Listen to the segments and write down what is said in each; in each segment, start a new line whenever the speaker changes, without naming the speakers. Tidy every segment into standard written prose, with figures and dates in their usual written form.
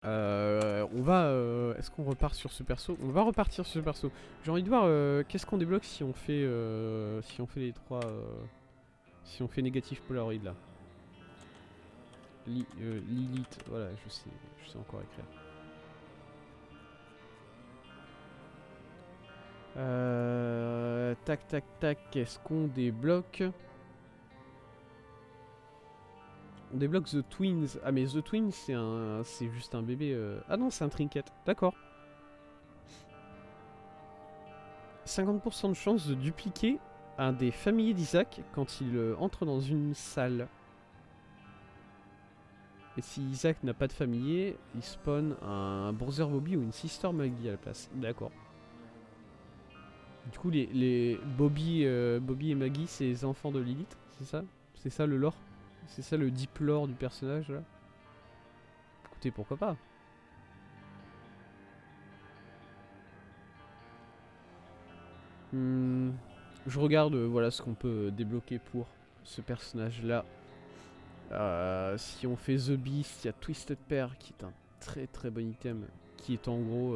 Est-ce qu'on repart sur ce perso? On va repartir sur ce perso. J'ai envie de voir qu'est-ce qu'on débloque si on fait les trois. Si on fait négatif Polaroid là. Lilith, voilà, je sais encore écrire. Tac tac tac, qu'est-ce qu'on débloque? On débloque The Twins. Ah mais The Twins c'est juste un bébé. Ah non, c'est un trinket. D'accord. 50% de chance de dupliquer un des familiers d'Isaac quand il entre dans une salle. Et si Isaac n'a pas de familier, il spawn un Brother Bobby ou une Sister Maggie à la place. D'accord. Du coup, les Bobby et Maggie, c'est les enfants de Lilith, c'est ça? C'est ça le lore? C'est ça le deep lore du personnage là? Écoutez, pourquoi pas? Je regarde voilà ce qu'on peut débloquer pour ce personnage là. Si on fait The Beast, il y a Twisted Pair qui est un très très bon item. Qui est en gros.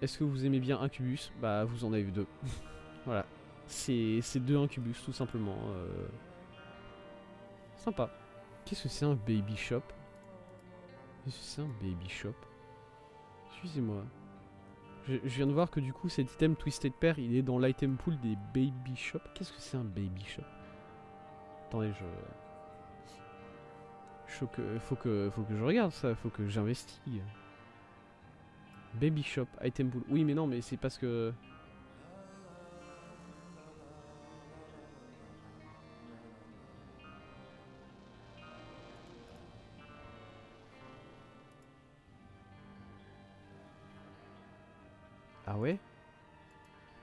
Est-ce que vous aimez bien Incubus? Bah, vous en avez deux. Voilà. C'est deux Incubus tout simplement. Sympa. Qu'est-ce que c'est un baby shop? Qu'est-ce que c'est un baby shop? Excusez-moi. Je viens de voir que du coup cet item Twisted Pair il est dans l'item pool des baby shop. Qu'est-ce que c'est un baby shop? Attendez, faut que je regarde ça, faut que j'investigue. Baby shop, item pool. Oui mais non mais c'est parce que... Ah ouais?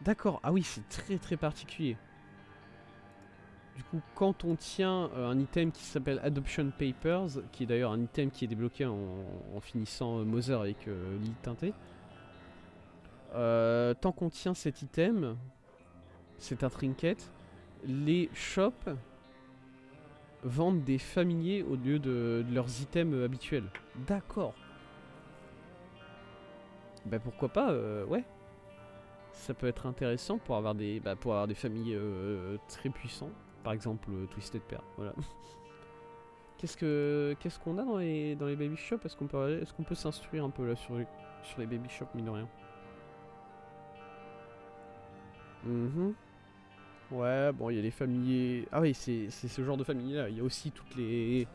D'accord, ah oui c'est très très particulier. Du coup, quand on tient un item qui s'appelle Adoption Papers, qui est d'ailleurs un item qui est débloqué en finissant Mother avec l'île teintée, tant qu'on tient cet item, c'est un trinket, les shops vendent des familiers au lieu de leurs items habituels. D'accord. Bah pourquoi pas, ouais. Ça peut être intéressant pour avoir des familiers très puissants. Par exemple, Twisted Pair, voilà. Qu'est-ce qu'on a dans les baby shops? Est-ce qu'on peut s'instruire un peu là sur les baby shops, mine de rien? Ouais, bon, il y a les familiers. Ah oui, c'est ce genre de famille là. Il y a aussi toutes les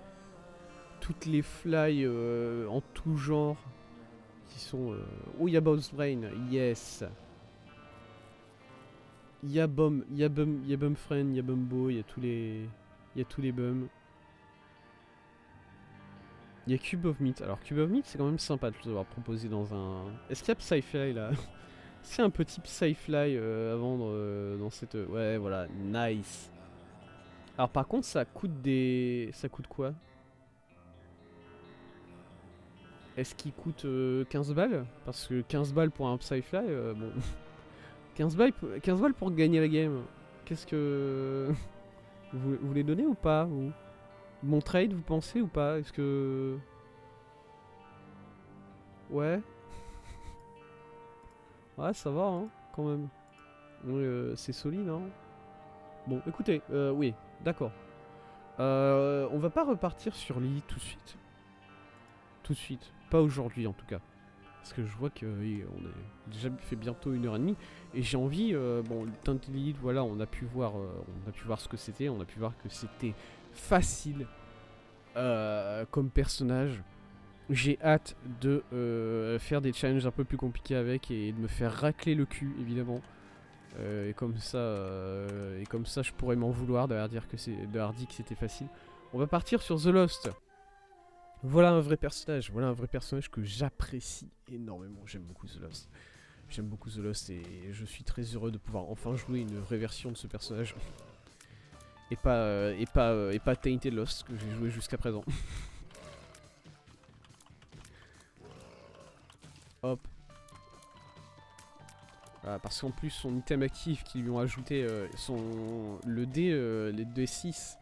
fly en tout genre qui sont. Oh, il y a Bob's Brain, yes. Il y a Bum Friend, il y a Bumbo, il y a tous les bums. Il y a Cube of Meat. Alors Cube of Meat, c'est quand même sympa de l'avoir proposé dans un. Est-ce qu'il y a Psyfly là? C'est un petit Psyfly à vendre dans cette. Ouais, voilà, nice. Alors par contre, ça coûte des. Ça coûte quoi? Est-ce qu'il coûte 15 balles? Parce que 15 balles pour un Psyfly, bon. 15 balles pour gagner la game. Qu'est-ce que. Vous les donnez ou pas vous? Mon trade, vous pensez ou pas? Est-ce que. Ouais. Ouais, ça va, hein, quand même. C'est solide, hein. Bon, écoutez, oui, d'accord. On va pas repartir sur Lilith tout de suite. Tout de suite. Pas aujourd'hui, en tout cas. Parce que je vois qu'on est déjà fait bientôt 1h30. Et j'ai envie, bon, Tainted Lilith, voilà, on a pu voir ce que c'était. On a pu voir que c'était facile comme personnage. J'ai hâte de faire des challenges un peu plus compliqués avec et de me faire racler le cul, évidemment. Et comme ça, je pourrais m'en vouloir d'avoir dit que c'était facile. On va partir sur The Lost. Voilà un vrai personnage. Voilà un vrai personnage que j'apprécie énormément. J'aime beaucoup The Lost. J'aime beaucoup The Lost et je suis très heureux de pouvoir enfin jouer une vraie version de ce personnage. Et pas Tainted Lost que j'ai joué jusqu'à présent. Hop. Voilà, parce qu'en plus son item actif qui lui ont ajouté les D6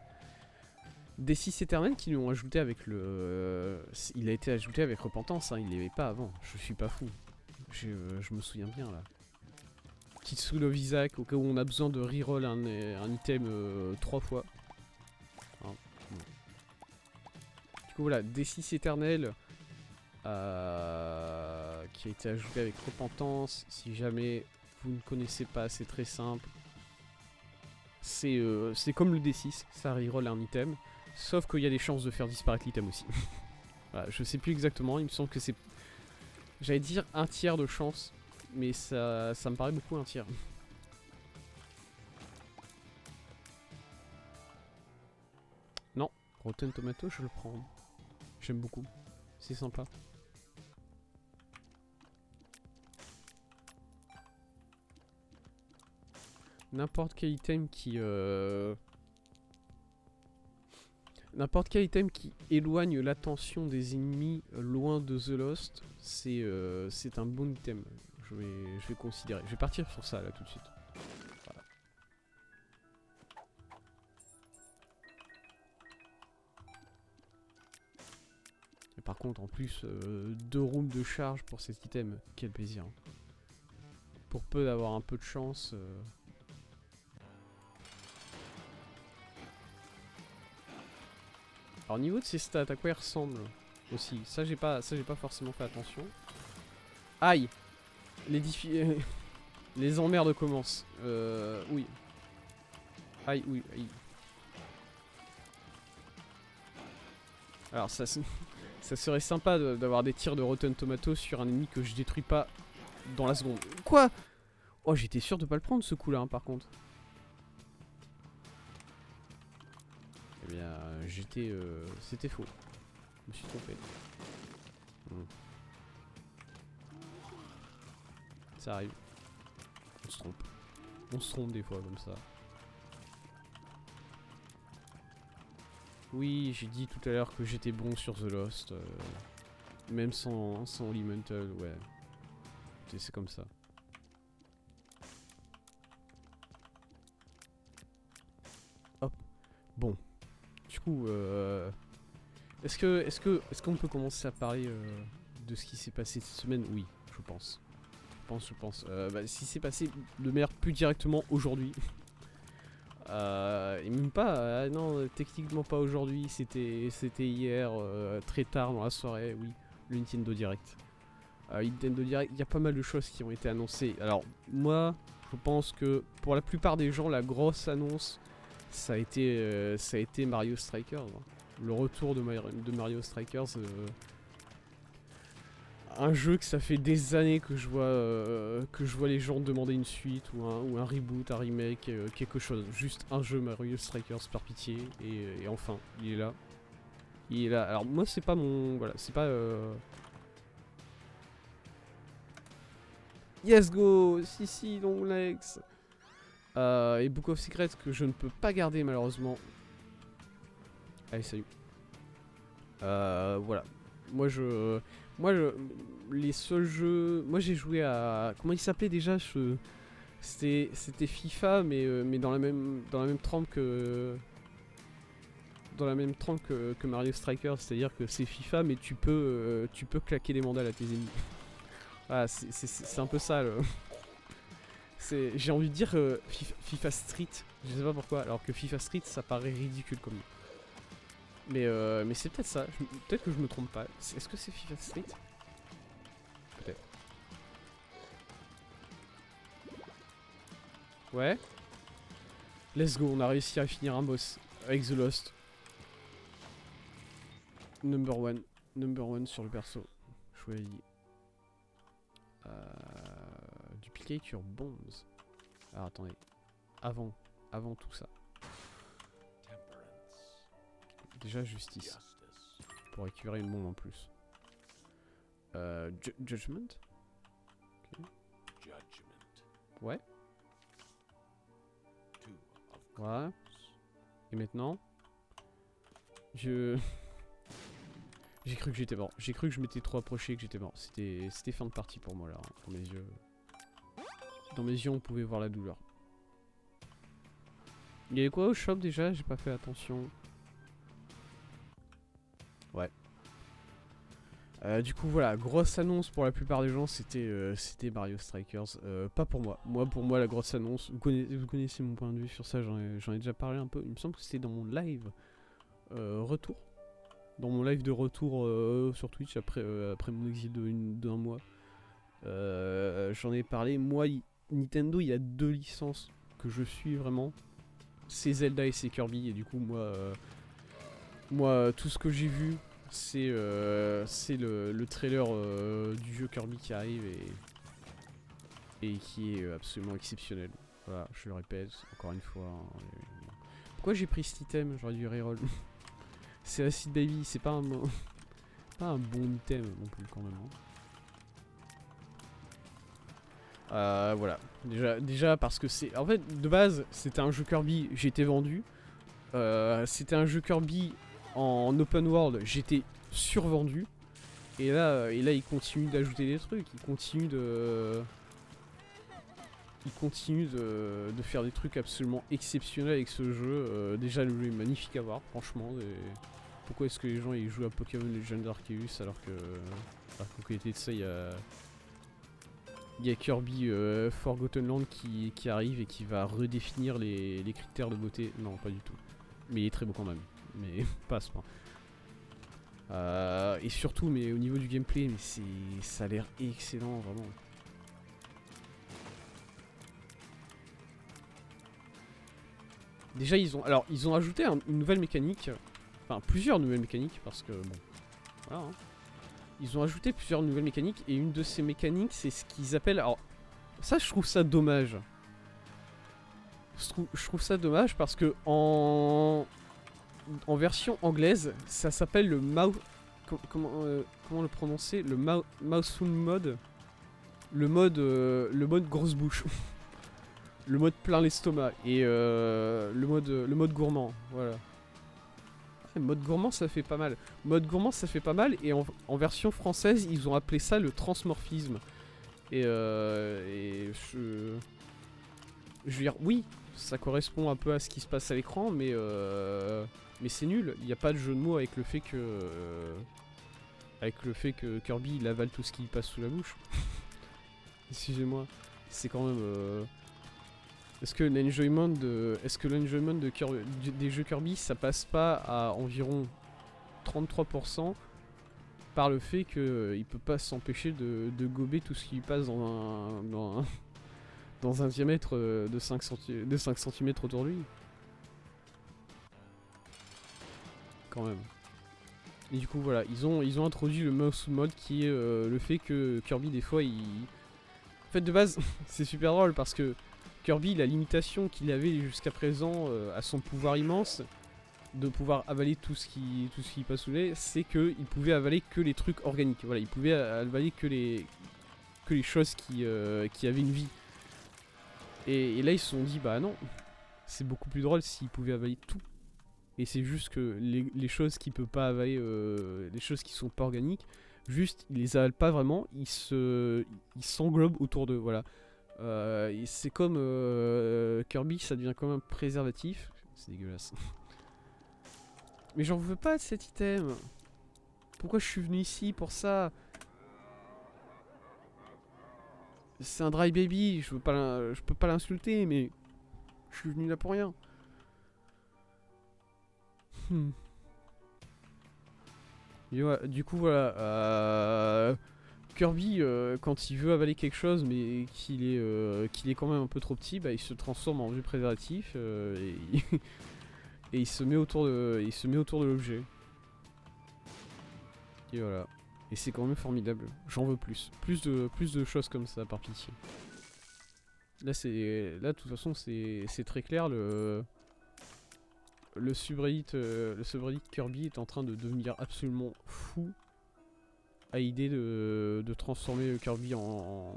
Des 6 éternels qui lui ont ajouté avec le... il a été ajouté avec Repentance, hein, il l'avait pas avant. Je suis pas fou. Je me souviens bien là. Petite Soul of Isaac au cas où on a besoin de reroll un item 3 fois. Hein, bon. Du coup voilà, des 6 éternels qui a été ajouté avec Repentance. Si jamais vous ne connaissez pas, c'est très simple. C'est comme le D6, ça reroll un item. Sauf qu'il y a des chances de faire disparaître l'item aussi. Voilà, je sais plus exactement, il me semble que c'est... J'allais dire un tiers de chance, mais ça me paraît beaucoup un tiers. Non, Rotten Tomato, je le prends. J'aime beaucoup, c'est sympa. N'importe quel item qui... N'importe quel item qui éloigne l'attention des ennemis loin de The Lost, c'est un bon item. Je vais considérer. Je vais partir sur ça là tout de suite. Voilà. Et par contre, en plus, 2 rooms de charge pour cet item, quel plaisir. Pour peu d'avoir un peu de chance. Alors au niveau de ses stats, à quoi il ressemble aussi? Ça j'ai pas forcément fait attention. Aïe. Les emmerdes commencent. Oui. Aïe, oui, aïe. Alors ça serait sympa d'avoir des tirs de Rotten Tomato sur un ennemi que je détruis pas dans la seconde. Quoi? Oh, j'étais sûr de pas le prendre ce coup là, hein, par contre. Eh bien, c'était faux. Je me suis trompé. Ça arrive. On se trompe. On se trompe des fois comme ça. Oui, j'ai dit tout à l'heure que j'étais bon sur The Lost. Même sans Elemental, ouais. C'est comme ça. Hop. Bon. Du coup, est-ce qu'on peut commencer à parler de ce qui s'est passé cette semaine? Oui, je pense. Je pense. Bah, si c'est passé de manière plus directement aujourd'hui. Et même pas, non, techniquement pas aujourd'hui, c'était hier, très tard dans la soirée, oui, le Nintendo Direct. Nintendo Direct, il y a pas mal de choses qui ont été annoncées. Alors, moi, je pense que pour la plupart des gens, la grosse annonce, ça a été Mario Strikers. Le retour de Mario Strikers. Un jeu que ça fait des années que je vois les gens demander une suite ou un reboot, un remake, quelque chose. Juste un jeu Mario Strikers par pitié et enfin il est là. Il est là. Alors moi c'est pas mon voilà c'est pas Yes go si long legs et Book of Secrets que je ne peux pas garder malheureusement. Allez salut. Voilà. Les seuls jeux... Moi j'ai joué à... Comment il s'appelait déjà C'était FIFA mais dans la même trempe que... Dans la même trempe que Mario Strikers, c'est-à-dire que c'est FIFA mais tu peux claquer des mandales à tes ennemis. Voilà, c'est un peu ça le... J'ai envie de dire FIFA Street, je sais pas pourquoi, alors que FIFA Street ça paraît ridicule comme nom. Mais c'est peut-être ça, peut-être que je me trompe pas. Est-ce que c'est FIFA Street? Peut-être. Ouais. Let's go, on a réussi à finir un boss avec The Lost. Number one sur le perso. Choisi. Duplicature bombs. Alors attendez. Avant tout ça. Déjà justice. Pour récupérer une bombe en plus. Judgment. Okay. Ouais. Voilà. Et maintenant j'ai cru que j'étais mort. J'ai cru que je m'étais trop approché et que j'étais mort. C'était fin de partie pour moi là, hein, dans mes yeux. Dans mes yeux on pouvait voir la douleur. Il y avait quoi au shop déjà? J'ai pas fait attention. Du coup voilà, grosse annonce pour la plupart des gens, c'était Mario Strikers. Pas pour moi. Pour moi la grosse annonce, vous connaissez mon point de vue sur ça, j'en ai déjà parlé un peu. Il me semble que c'était dans mon live retour. Dans mon live de retour sur Twitch après mon exil d'un mois. J'en ai parlé. Moi, Nintendo, il y a 2 licences que je suis vraiment. C'est Zelda et c'est Kirby. Et du coup, moi tout ce que j'ai vu, c'est le trailer du jeu Kirby qui arrive et qui est absolument exceptionnel. Voilà, je le répète encore une fois. Pourquoi j'ai pris cet item? J'aurais dû reroll. C'est Acid Baby, c'est pas pas un bon item non plus quand même. Voilà. Déjà parce que c'est... En fait, de base, c'était un jeu Kirby, j'étais vendu. C'était un jeu Kirby en open world, j'étais survendu. Et là, il continue d'ajouter des trucs. Il continue de faire des trucs absolument exceptionnels avec ce jeu. Déjà, le jeu est magnifique à voir, franchement. Pourquoi est-ce que les gens ils jouent à Pokémon Legend Arceus alors qu'à côté de ça, il y a Kirby Forgotten Land qui arrive et qui va redéfinir les critères de beauté. Non, pas du tout. Mais il est très beau quand même. Mais pas à ce point. Et surtout, mais au niveau du gameplay, mais ça a l'air excellent, vraiment. Déjà, ils ont ajouté une nouvelle mécanique. Enfin, plusieurs nouvelles mécaniques, parce que, bon, voilà, hein. Ils ont ajouté plusieurs nouvelles mécaniques, et une de ces mécaniques, c'est ce qu'ils appellent... Alors, ça, je trouve ça dommage. Je trouve ça dommage, parce que en version anglaise, ça s'appelle le mouse... Comment le prononcer? Le Mouthful Mode. Le mode grosse bouche. Le mode plein l'estomac. Et le mode gourmand. Voilà. Le mode gourmand, ça fait pas mal. Mode gourmand, ça fait pas mal. Et en version française, ils ont appelé ça le transmorphisme. Et je veux dire, oui, ça correspond un peu à ce qui se passe à l'écran, mais c'est nul. Il n'y a pas de jeu de mots avec le fait que Kirby il avale tout ce qui passe sous la bouche. Excusez-moi, c'est quand même. Est-ce que l'enjoyment des jeux Kirby, ça passe pas à environ 33% par le fait qu'il peut pas s'empêcher de gober tout ce qui passe dans un diamètre de 5 cm autour de lui. Quand même. Et du coup voilà, ils ont introduit le mouse mode qui est le fait que Kirby des fois il... En fait de base c'est super drôle parce que Kirby, la limitation qu'il avait jusqu'à présent à son pouvoir immense de pouvoir avaler tout ce qui passe sous les, c'est qu'il pouvait avaler que les trucs organiques. Voilà, il pouvait avaler que les choses qui avaient une vie. Et là ils se sont dit bah non, c'est beaucoup plus drôle s'il pouvait avaler tout. Et c'est juste que les choses qu'il peut pas avaler, les choses qui sont pas organiques, juste il les avale pas vraiment, il s'englobe autour d'eux. Voilà. C'est comme Kirby, ça devient comme un préservatif. C'est dégueulasse. Mais j'en veux pas de cet item. Pourquoi je suis venu ici pour ça? C'est un dry baby, je peux pas l'insulter, mais je suis venu là pour rien. Du coup voilà. Kirby, quand il veut avaler quelque chose, mais qu'il est quand même un peu trop petit, bah, il se transforme en vieux préservatif et, et il se met autour de l'objet. Et voilà. Et c'est quand même formidable. J'en veux plus. Plus de choses comme ça, par pitié. Là, de toute façon, c'est très clair. Le subreddit Kirby est en train de devenir absolument fou à l'idée de transformer Kirby en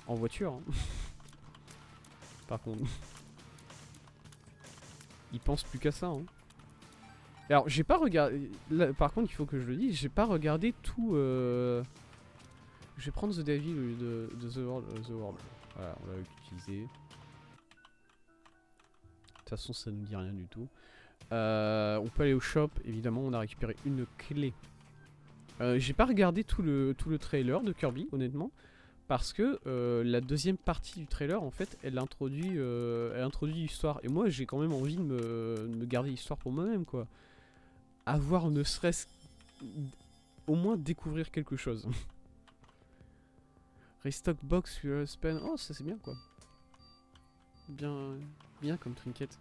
voiture. Hein. Par contre. Il pense plus qu'à ça. Hein. Alors, j'ai pas regardé... Là, par contre, il faut que je le dise, j'ai pas regardé tout... Je vais prendre The Devil au lieu de The World. Voilà, on l'a utilisé. De toute façon, ça nous dit rien du tout. On peut aller au shop, évidemment, on a récupéré une clé J'ai pas regardé tout le trailer de Kirby, honnêtement, parce que la deuxième partie du trailer, en fait, elle introduit l'histoire. Et moi, j'ai quand même envie de me garder l'histoire pour moi-même, quoi. Avoir ne serait-ce au moins découvrir quelque chose. Restock box, spend. Oh, ça c'est bien, quoi. Bien comme trinket.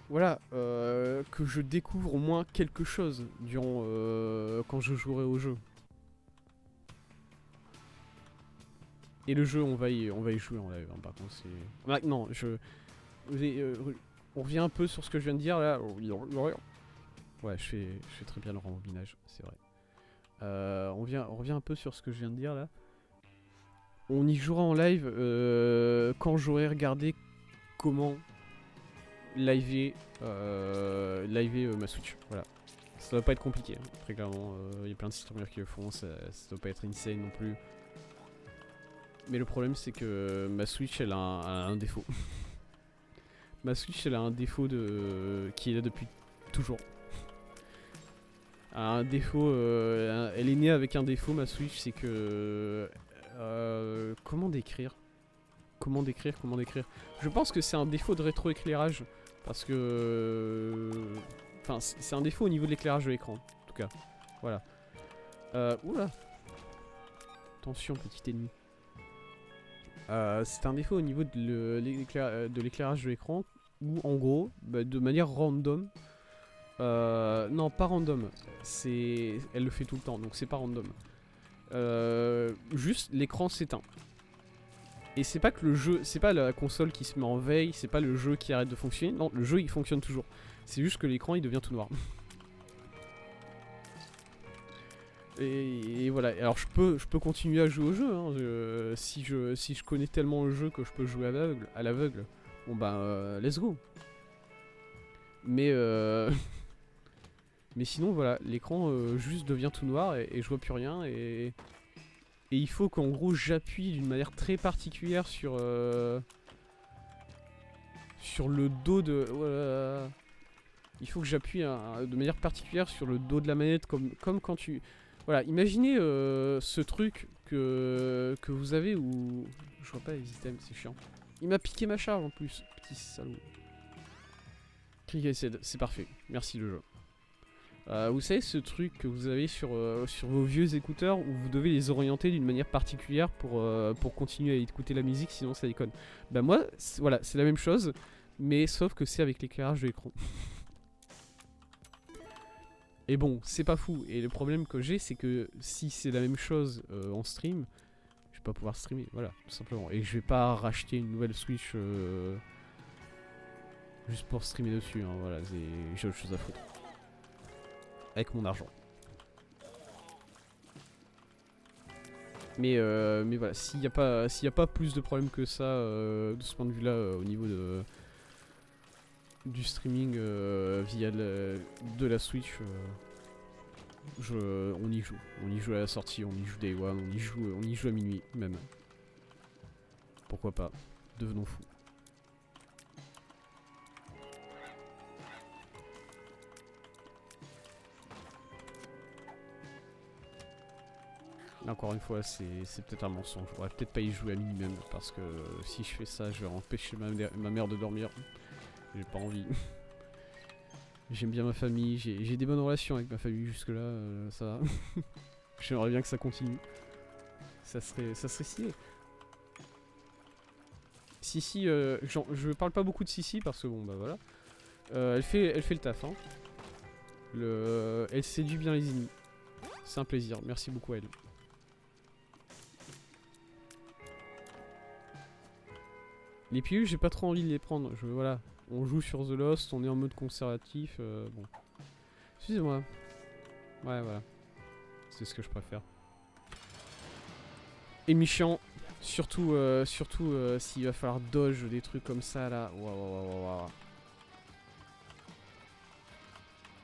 Voilà, que je découvre au moins quelque chose durant quand je jouerai au jeu. Et le jeu, on va y jouer en live. Hein, par contre, c'est. Ah, non, on revient un peu sur ce que je viens de dire là. Ouais, je fais très bien le rembobinage, c'est vrai. On revient un peu sur ce que je viens de dire là. On y jouera en live quand j'aurai regardé comment liver ma Switch. Voilà. Ça doit pas être compliqué, hein. Très clairement. Il y a plein de streamers qui le font, ça doit pas être insane non plus. Mais le problème c'est que ma Switch elle a un défaut. Ma Switch elle a un défaut qui est là depuis toujours. Un défaut, elle est née avec un défaut, ma Switch, c'est que... comment décrire? Je pense que c'est un défaut de rétroéclairage. Parce que... Enfin, c'est un défaut au niveau de l'éclairage de l'écran, en tout cas. Voilà. Oula. Attention, petit ennemi. C'est un défaut au niveau de l'éclairage de l'écran. Où, en gros, bah, de manière random... non, pas random. Elle le fait tout le temps, donc c'est pas random. Juste, l'écran s'éteint. Et c'est pas que le jeu, c'est pas la console qui se met en veille, c'est pas le jeu qui arrête de fonctionner. Non, le jeu il fonctionne toujours. C'est juste que l'écran il devient tout noir. Et voilà. Alors je peux continuer à jouer au jeu. Hein. Si je connais tellement le jeu que je peux jouer à l'aveugle, bon bah let's go. Mais mais sinon voilà, l'écran juste devient tout noir et je vois plus rien et il faut qu'en gros j'appuie d'une manière très particulière sur le dos de... Il faut que j'appuie de manière particulière sur le dos de la manette comme quand tu... Voilà, imaginez ce truc que vous avez où... Je vois pas les items, c'est chiant. Il m'a piqué ma charge en plus, petit salaud. C'est parfait, merci le jeu. Vous savez ce truc que vous avez sur vos vieux écouteurs où vous devez les orienter d'une manière particulière pour continuer à écouter la musique, sinon ça déconne. Bah moi, voilà, c'est la même chose, mais sauf que c'est avec l'éclairage de l'écran. Et bon, c'est pas fou, et le problème que j'ai, c'est que si c'est la même chose en stream, je vais pas pouvoir streamer, voilà, tout simplement. Et je vais pas racheter une nouvelle Switch juste pour streamer dessus, hein, voilà, j'ai autre chose à foutre. Avec mon argent. Mais voilà, s'il n'y a pas plus de problèmes que ça de ce point de vue là au niveau du streaming via de la Switch, on y joue à la sortie, on y joue Day One, on y joue à minuit même. Pourquoi pas, devenons fous. Encore une fois, c'est peut-être un mensonge. Je pourrais peut-être pas y jouer à minimum parce que si je fais ça, je vais empêcher ma mère de dormir. J'ai pas envie. J'aime bien ma famille, j'ai des bonnes relations avec ma famille jusque-là, ça va. J'aimerais bien que ça continue. Ça serait stylé. Sissi, je parle pas beaucoup de Sissi parce que bon bah voilà. Elle fait le taf, hein. Elle séduit bien les ennemis. C'est un plaisir, merci beaucoup à elle. Les pilules, j'ai pas trop envie de les prendre. Voilà, on joue sur The Lost, on est en mode conservatif. Bon. Excusez-moi. Ouais, voilà. C'est ce que je préfère. Et méchant, surtout s'il va falloir dodge des trucs comme ça là. Waouh.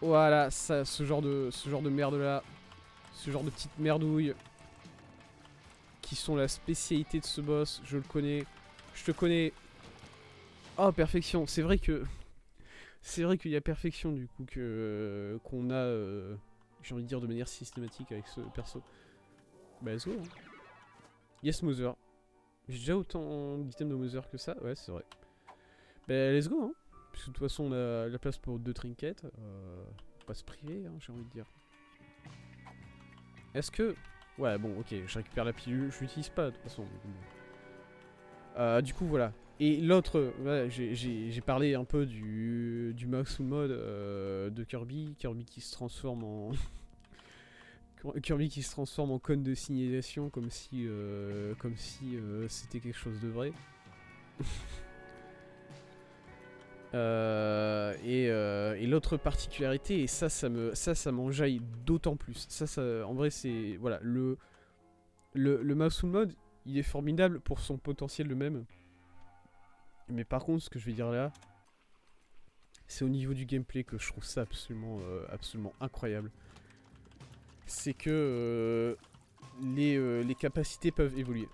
Voilà, ça, ce genre de merde là. Ce genre de petites merdouilles. Qui sont la spécialité de ce boss, je le connais. Je te connais. Oh, perfection. C'est vrai qu'il y a perfection du coup qu'on a j'ai envie de dire de manière systématique avec ce perso. Bah let's go hein. Yes Mother. J'ai déjà autant d'items de Mother que ça, ouais c'est vrai. Bah let's go hein. Puisque de toute façon on a la place pour 2 trinkets. On va se priver hein, j'ai envie de dire. Est-ce que... Ouais bon ok, je récupère la pilule, je l'utilise pas de toute façon. Du coup voilà. Et l'autre, ouais, j'ai parlé un peu du Maximum Mode de Kirby. Kirby qui se transforme en... Kirby qui se transforme en cône de signalisation comme si c'était quelque chose de vrai. Et l'autre particularité, et ça m'enjaille d'autant plus. En vrai, c'est... Voilà, le Maximum Mode, il est formidable pour son potentiel de même. Mais par contre, ce que je vais dire là, c'est au niveau du gameplay que je trouve ça absolument incroyable. C'est que les capacités peuvent évoluer.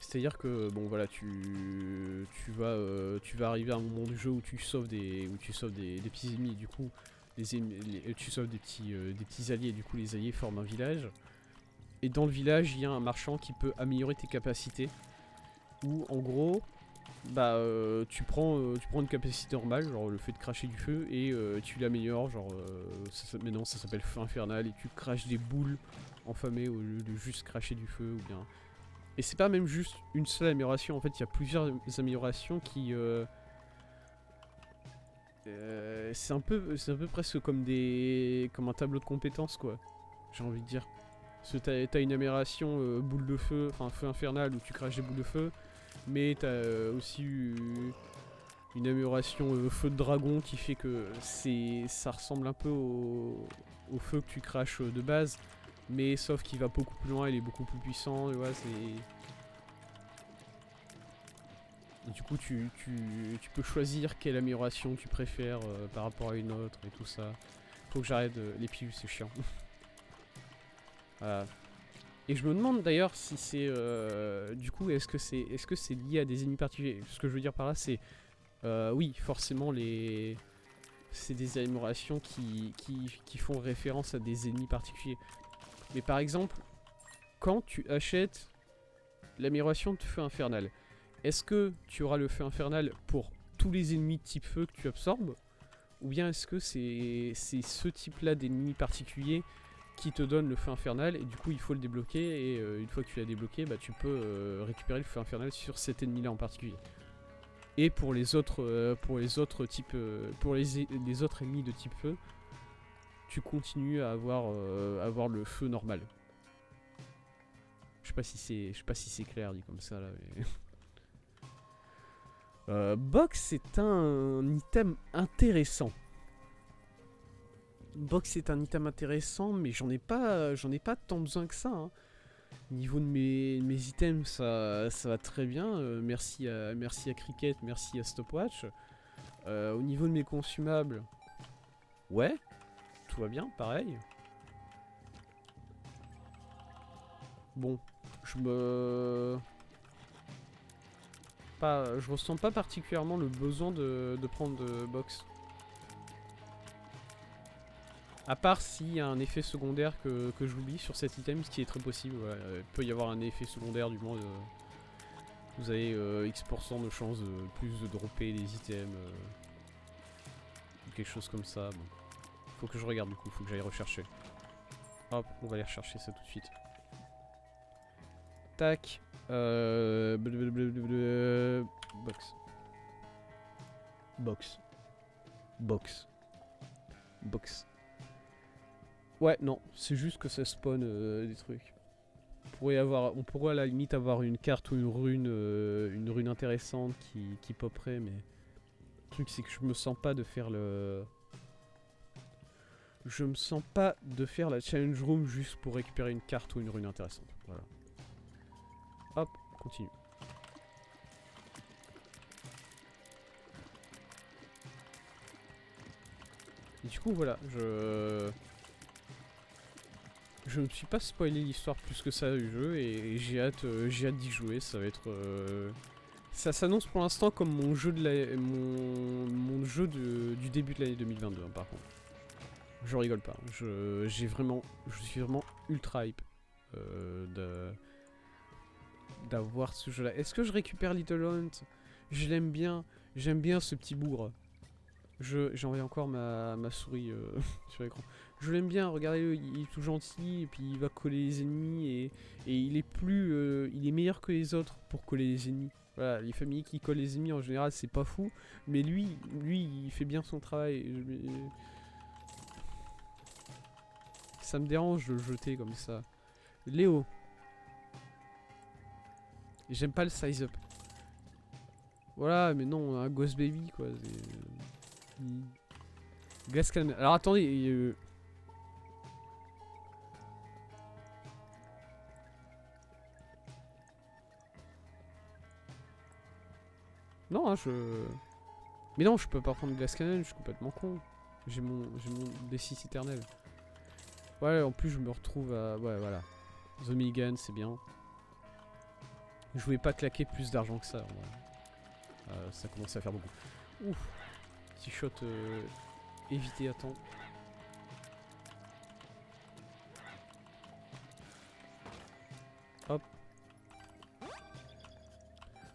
C'est-à-dire que bon voilà, tu vas arriver à un moment du jeu où tu sauves des petits ennemis, et du coup tu sauves des petits alliés, et du coup les alliés forment un village. Et dans le village, il y a un marchand qui peut améliorer tes capacités. Ou en gros, bah tu prends une capacité normale, genre le fait de cracher du feu, et tu l'améliores, genre maintenant ça s'appelle feu infernal, et tu craches des boules enflammées au lieu de juste cracher du feu, ou bien... Et c'est pas même juste une seule amélioration, en fait il y a plusieurs améliorations qui... c'est un peu presque comme un tableau de compétences quoi, j'ai envie de dire. Parce que t'as une amélioration boule de feu, enfin feu infernal où tu craches des boules de feu. Mais t'as aussi une amélioration feu de dragon qui fait que ça ressemble un peu au feu que tu craches de base. Mais sauf qu'il va beaucoup plus loin, il est beaucoup plus puissant, tu vois, et du coup tu peux choisir quelle amélioration tu préfères par rapport à une autre et tout ça. Faut que j'arrête les pilules, c'est chiant. Voilà. Et je me demande d'ailleurs si c'est... du coup, est-ce que c'est lié à des ennemis particuliers? Ce que je veux dire par là, c'est... oui, forcément, c'est des améliorations qui font référence à des ennemis particuliers. Mais par exemple, quand tu achètes l'amélioration de feu infernal, est-ce que tu auras le feu infernal pour tous les ennemis type feu que tu absorbes? Ou bien est-ce que c'est ce type-là d'ennemis particuliers qui te donne le feu infernal, et du coup il faut le débloquer, et une fois que tu l'as débloqué, bah tu peux récupérer le feu infernal sur cet ennemi là en particulier. Et pour les autres types, pour les autres ennemis de type feu, tu continues à avoir le feu normal. Je sais pas si c'est clair dit comme ça là, mais... Box est un item intéressant. Box est un item intéressant, mais j'en ai pas tant besoin que ça. Hein. Niveau de mes items, ça va très bien. Merci à Cricket, merci à Stopwatch. Au niveau de mes consumables, ouais, tout va bien, pareil. Bon, je ressens pas particulièrement le besoin de prendre de box. À part s'il y a un effet secondaire que j'oublie sur cet item, ce qui est très possible. Ouais. Il peut y avoir un effet secondaire du moins. Vous avez X% de chance de plus de dropper des items. Ou quelque chose comme ça. Bon. Faut que je regarde du coup, faut que j'aille rechercher. Hop, on va aller rechercher ça tout de suite. Tac. Box. Box. Box. Box. Ouais, non, c'est juste que ça spawn des trucs. On pourrait à la limite avoir une carte ou une rune intéressante qui poperait, mais le truc c'est que je me sens pas de faire la challenge room juste pour récupérer une carte ou une rune intéressante. Voilà. Hop, on continue. Et du coup voilà, je ne me suis pas spoilé l'histoire plus que ça du jeu, et j'ai hâte d'y jouer. Ça va être ça s'annonce pour l'instant comme mon jeu du début de l'année 2022 hein, par contre. Je rigole pas. Je suis vraiment ultra hype d'avoir ce jeu-là. Est-ce que je récupère Little Hunt? Je l'aime bien. J'aime bien ce petit bougre. J'ai envoyé encore ma souris sur l'écran. Je l'aime bien, regardez-le, il est tout gentil, et puis il va coller les ennemis, et il est il est meilleur que les autres pour coller les ennemis. Voilà, les familles qui collent les ennemis en général, c'est pas fou, mais lui, il fait bien son travail. Ça me dérange de le jeter comme ça. Léo. J'aime pas le size up. Voilà, mais non, un Ghost Baby quoi. Glass Cannon. Alors attendez. Non, hein, Mais non, je peux pas prendre Glass Cannon, je suis complètement con. J'ai mon D6 éternel. Ouais, en plus je me retrouve à... Ouais, voilà. The Milligan, c'est bien. Je voulais pas claquer plus d'argent que ça. Ouais. Ça commence à faire beaucoup. Ouf. Petit shot évité à temps. Hop.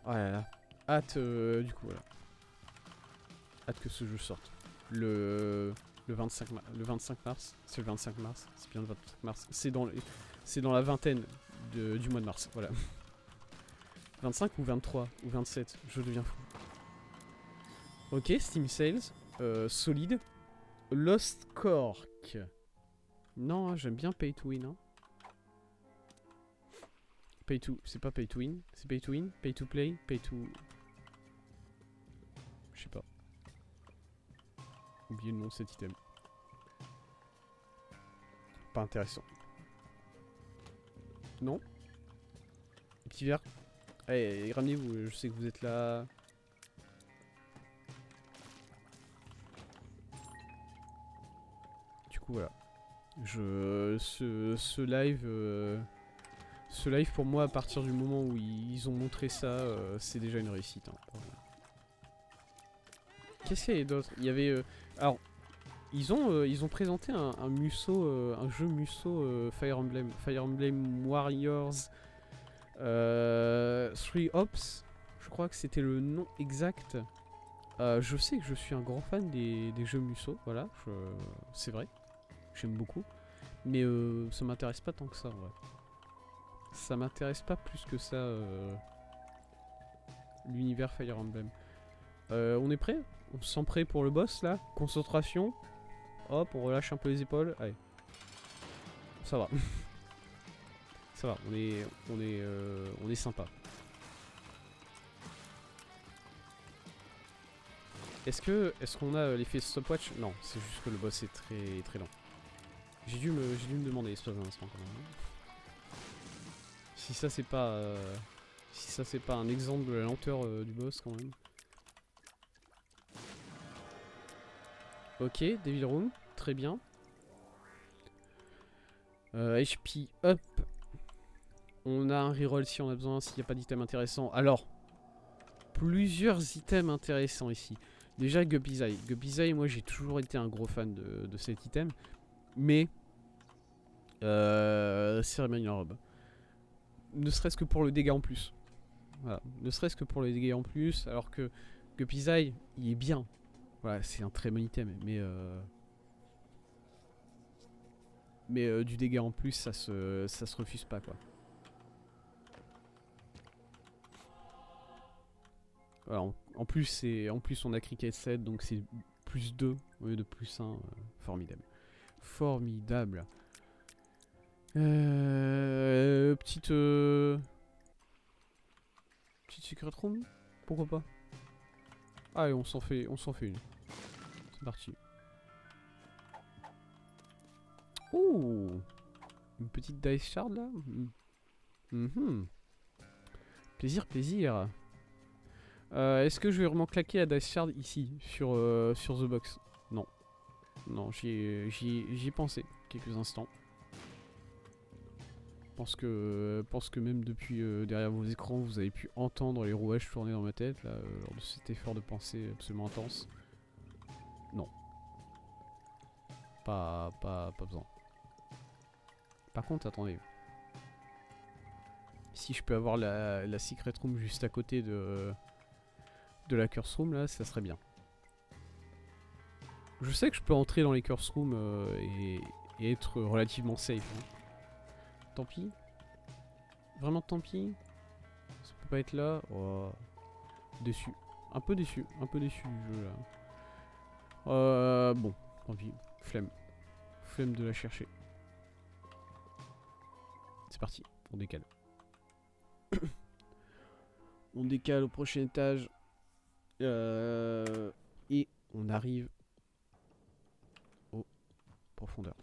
Oh là là. Hâte, du coup, voilà. Hâte que ce jeu sorte. Le 25 mars. C'est le 25 mars. C'est bien le 25 mars. C'est dans la vingtaine du mois de mars. Voilà. 25 ou 23 ou 27. Je deviens fou. Ok, Steam Sales. Solide. Lost Cork. Non, j'aime bien Pay to Win. Hein. C'est pas Pay to Win. C'est Pay to Win. Pay to Play. Pay to... Je sais pas. Oubliez le nom de cet item. Pas intéressant. Non. Petit verre. Allez, ramenez-vous, je sais que vous êtes là. Du coup, voilà. Ce live pour moi, à partir du moment où ils ont montré ça, c'est déjà une réussite. Hein. Qu'est-ce qu'il y avait d'autre? Il y avait... alors, ils ont présenté un Muso, un jeu Muso Fire Emblem Warriors 3 Ops. Je crois que c'était le nom exact. Je sais que je suis un grand fan des jeux Muso, voilà, c'est vrai. J'aime beaucoup. Mais ça m'intéresse pas tant que ça, en vrai. Ça m'intéresse pas plus que ça, l'univers Fire Emblem. On est prêt? On se sent prêt pour le boss, là? Concentration. Hop, on relâche un peu les épaules. Allez. Ça va. Ça va, on est sympa. Est-ce qu'on a l'effet stopwatch? Non, c'est juste que le boss est très très lent. J'ai dû me demander l'espace d'un instant quand même. Si ça c'est pas un exemple de la lenteur du boss quand même. Ok, Devil Room, très bien. HP up. On a un reroll si on a besoin, s'il n'y a pas d'item intéressant. Alors, plusieurs items intéressants ici. Déjà Guppy's Eye. Guppy's Eye, moi j'ai toujours été un gros fan de cet item. Mais Ceremonial Robe. Ne serait-ce que pour le dégât en plus. Voilà. Ne serait-ce que pour les dégâts en plus. Alors que Guppy's Eye, il est bien. Voilà, c'est un très bon item. Mais du dégât en plus, ça se refuse pas quoi. Voilà, en plus on a Cricket 7, donc c'est plus 2 au lieu de plus 1. Formidable. Formidable. Petite secret room, pourquoi pas. Allez, on s'en fait une. C'est parti. Oh, une petite dice shard là. Plaisir, plaisir. Est-ce que je vais vraiment claquer la dice shard ici sur The Box? Non. Non, j'y ai pensé quelques instants. Pense que même depuis derrière vos écrans, vous avez pu entendre les rouages tourner dans ma tête là, lors de cet effort de pensée absolument intense. Non. Pas besoin. Par contre, attendez. Si je peux avoir la secret room juste à côté de la curse room, là, ça serait bien. Je sais que je peux entrer dans les curse rooms et être relativement safe. Hein. Tant pis. Vraiment tant pis. Ça peut pas être là. Oh. Déçu. Un peu déçu du jeu là. Bon, tant pis. Flemme. Flemme de la chercher. C'est parti, on décale. On décale au prochain étage. Et on arrive aux profondeurs.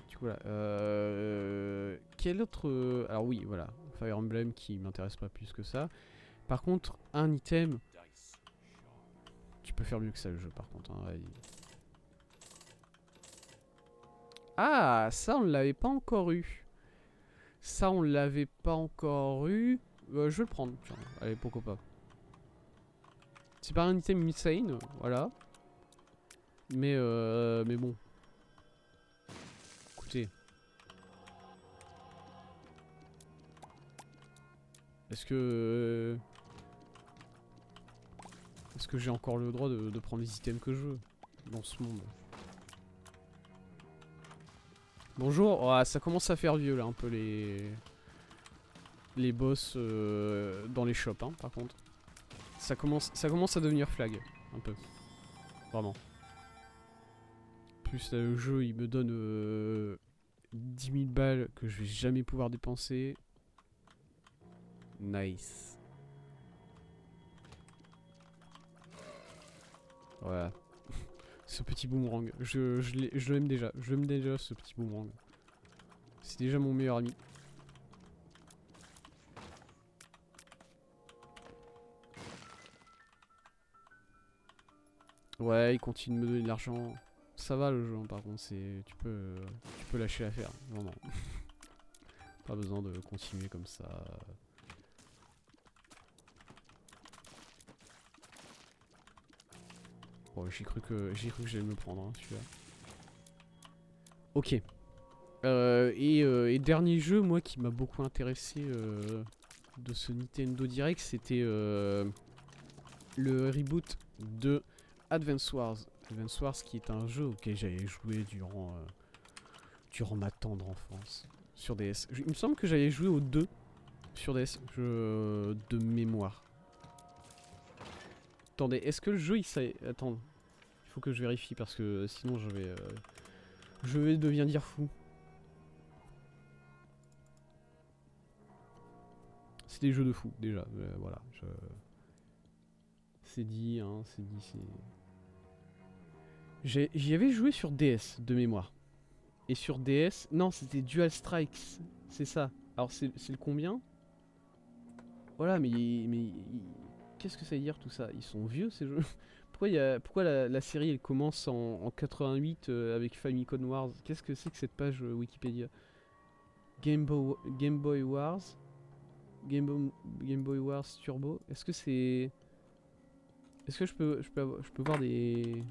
Du coup là. Quel autre... Alors oui, voilà. Fire Emblem qui m'intéresse pas plus que ça. Par contre, un item... Tu peux faire mieux que ça le jeu par contre. Hein, ouais. Ah, ça on l'avait pas encore eu. Ça on l'avait pas encore eu. Je vais le prendre. Tiens, allez, pourquoi pas. C'est pas un item insane, voilà. Mais bon. Écoutez. Est-ce que j'ai encore le droit de prendre les items que je veux dans ce monde? Bonjour, oh, ça commence à faire vieux là un peu les boss dans les shops hein, par contre. Ça commence à devenir flag un peu. Vraiment. Plus là, le jeu il me donne 10 000 balles que je vais jamais pouvoir dépenser. Nice. Voilà. Ce petit boomerang. Je l'aime déjà. Je l'aime déjà ce petit boomerang. C'est déjà mon meilleur ami. Ouais, il continue de me donner de l'argent. Ça va le jeu hein, par contre, tu peux lâcher l'affaire, vraiment. Pas besoin de continuer comme ça. Bon, j'ai cru que j'allais me le prendre hein, celui-là. Ok. Et dernier jeu, moi, qui m'a beaucoup intéressé de ce Nintendo Direct, c'était le reboot de Advance Wars. Advance Wars qui est un jeu auquel j'avais joué durant ma tendre enfance sur DS. Il me semble que j'avais joué aux 2 sur DS, jeu de mémoire. Attendez, est-ce que le jeu il s'est... Attends, il faut que je vérifie parce que sinon je vais devenir dire fou. C'est des jeux de fou déjà, voilà. C'est dit, hein, c'est dit, J'y avais joué sur DS de mémoire. Et sur DS, non c'était Dual Strikes, c'est ça. Alors c'est le combien? Voilà, mais qu'est-ce que ça veut dire tout ça? Ils sont vieux ces jeux. Pourquoi la série elle commence en 88 avec Famicom Wars? Qu'est-ce que c'est que cette page Wikipédia? Game Boy Wars, Game Boy Wars Turbo. Est-ce que c'est... Est-ce que je peux voir des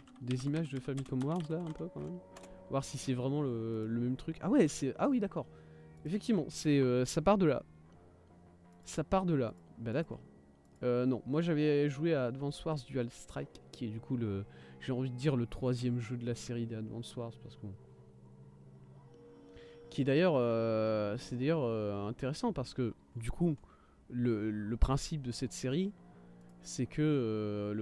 images de Famicom Wars là un peu quand même? Voir si c'est vraiment le même truc. Ah ouais, c'est... Ah oui d'accord. Effectivement, c'est ça part de là. Ça part de là. Bah d'accord. Non, moi j'avais joué à Advance Wars Dual Strike, qui est du coup j'ai envie de dire le 3e jeu de la série des Advance Wars, parce que bon, qui est d'ailleurs, c'est d'ailleurs intéressant parce que du coup le principe de cette série, c'est que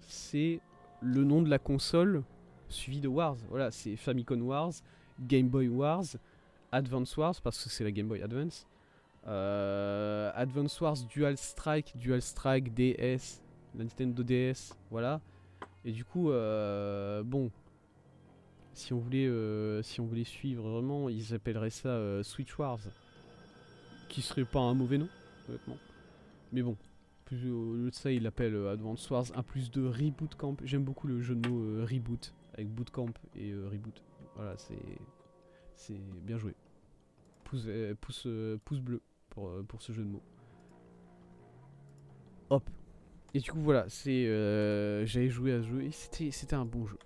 c'est le nom de la console suivi de Wars. Voilà, c'est Famicom Wars, Game Boy Wars, Advance Wars parce que c'est la Game Boy Advance. Advance Wars Dual Strike DS, la Nintendo DS, voilà. Et du coup, bon, si on voulait suivre vraiment, ils appelleraient ça Switch Wars, qui serait pas un mauvais nom, honnêtement. Mais bon, plus au lieu de ça, ils l'appellent Advance Wars 1+2 Reboot Camp. J'aime beaucoup le jeu de mots reboot avec bootcamp et reboot. Voilà, c'est bien joué. Pouce bleu pour ce jeu de mots. Hop. Et du coup voilà, c'est j'avais joué à ce jeu et c'était un bon jeu.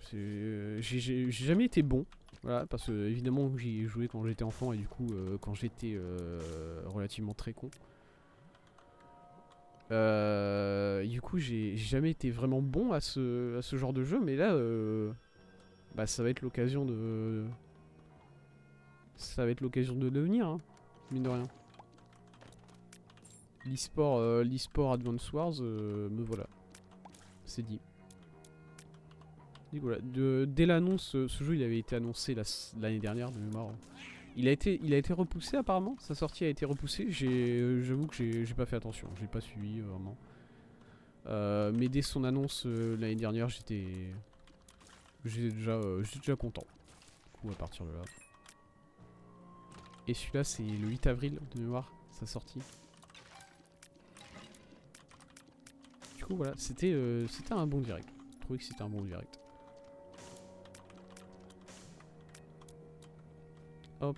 J'ai jamais été bon, voilà, parce que évidemment j'y ai joué quand j'étais enfant et du coup quand j'étais relativement très con. Du coup j'ai jamais été vraiment bon à ce genre de jeu, mais là bah ça va être l'occasion de devenir, hein, mine de rien. L'e-sport Advance Wars, me voilà. C'est dit. Et voilà. Dès l'annonce, ce jeu il avait été annoncé l'année dernière de mémoire. Il a été repoussé apparemment. Sa sortie a été repoussée. J'avoue que j'ai pas fait attention. J'ai pas suivi vraiment. Mais dès son annonce l'année dernière, j'étais déjà content. Du coup, à partir de là. Et celui-là, c'est le 8 avril de mémoire, sa sortie. Du coup, voilà, c'était un bon direct. Je trouvais que c'était un bon direct. Hop.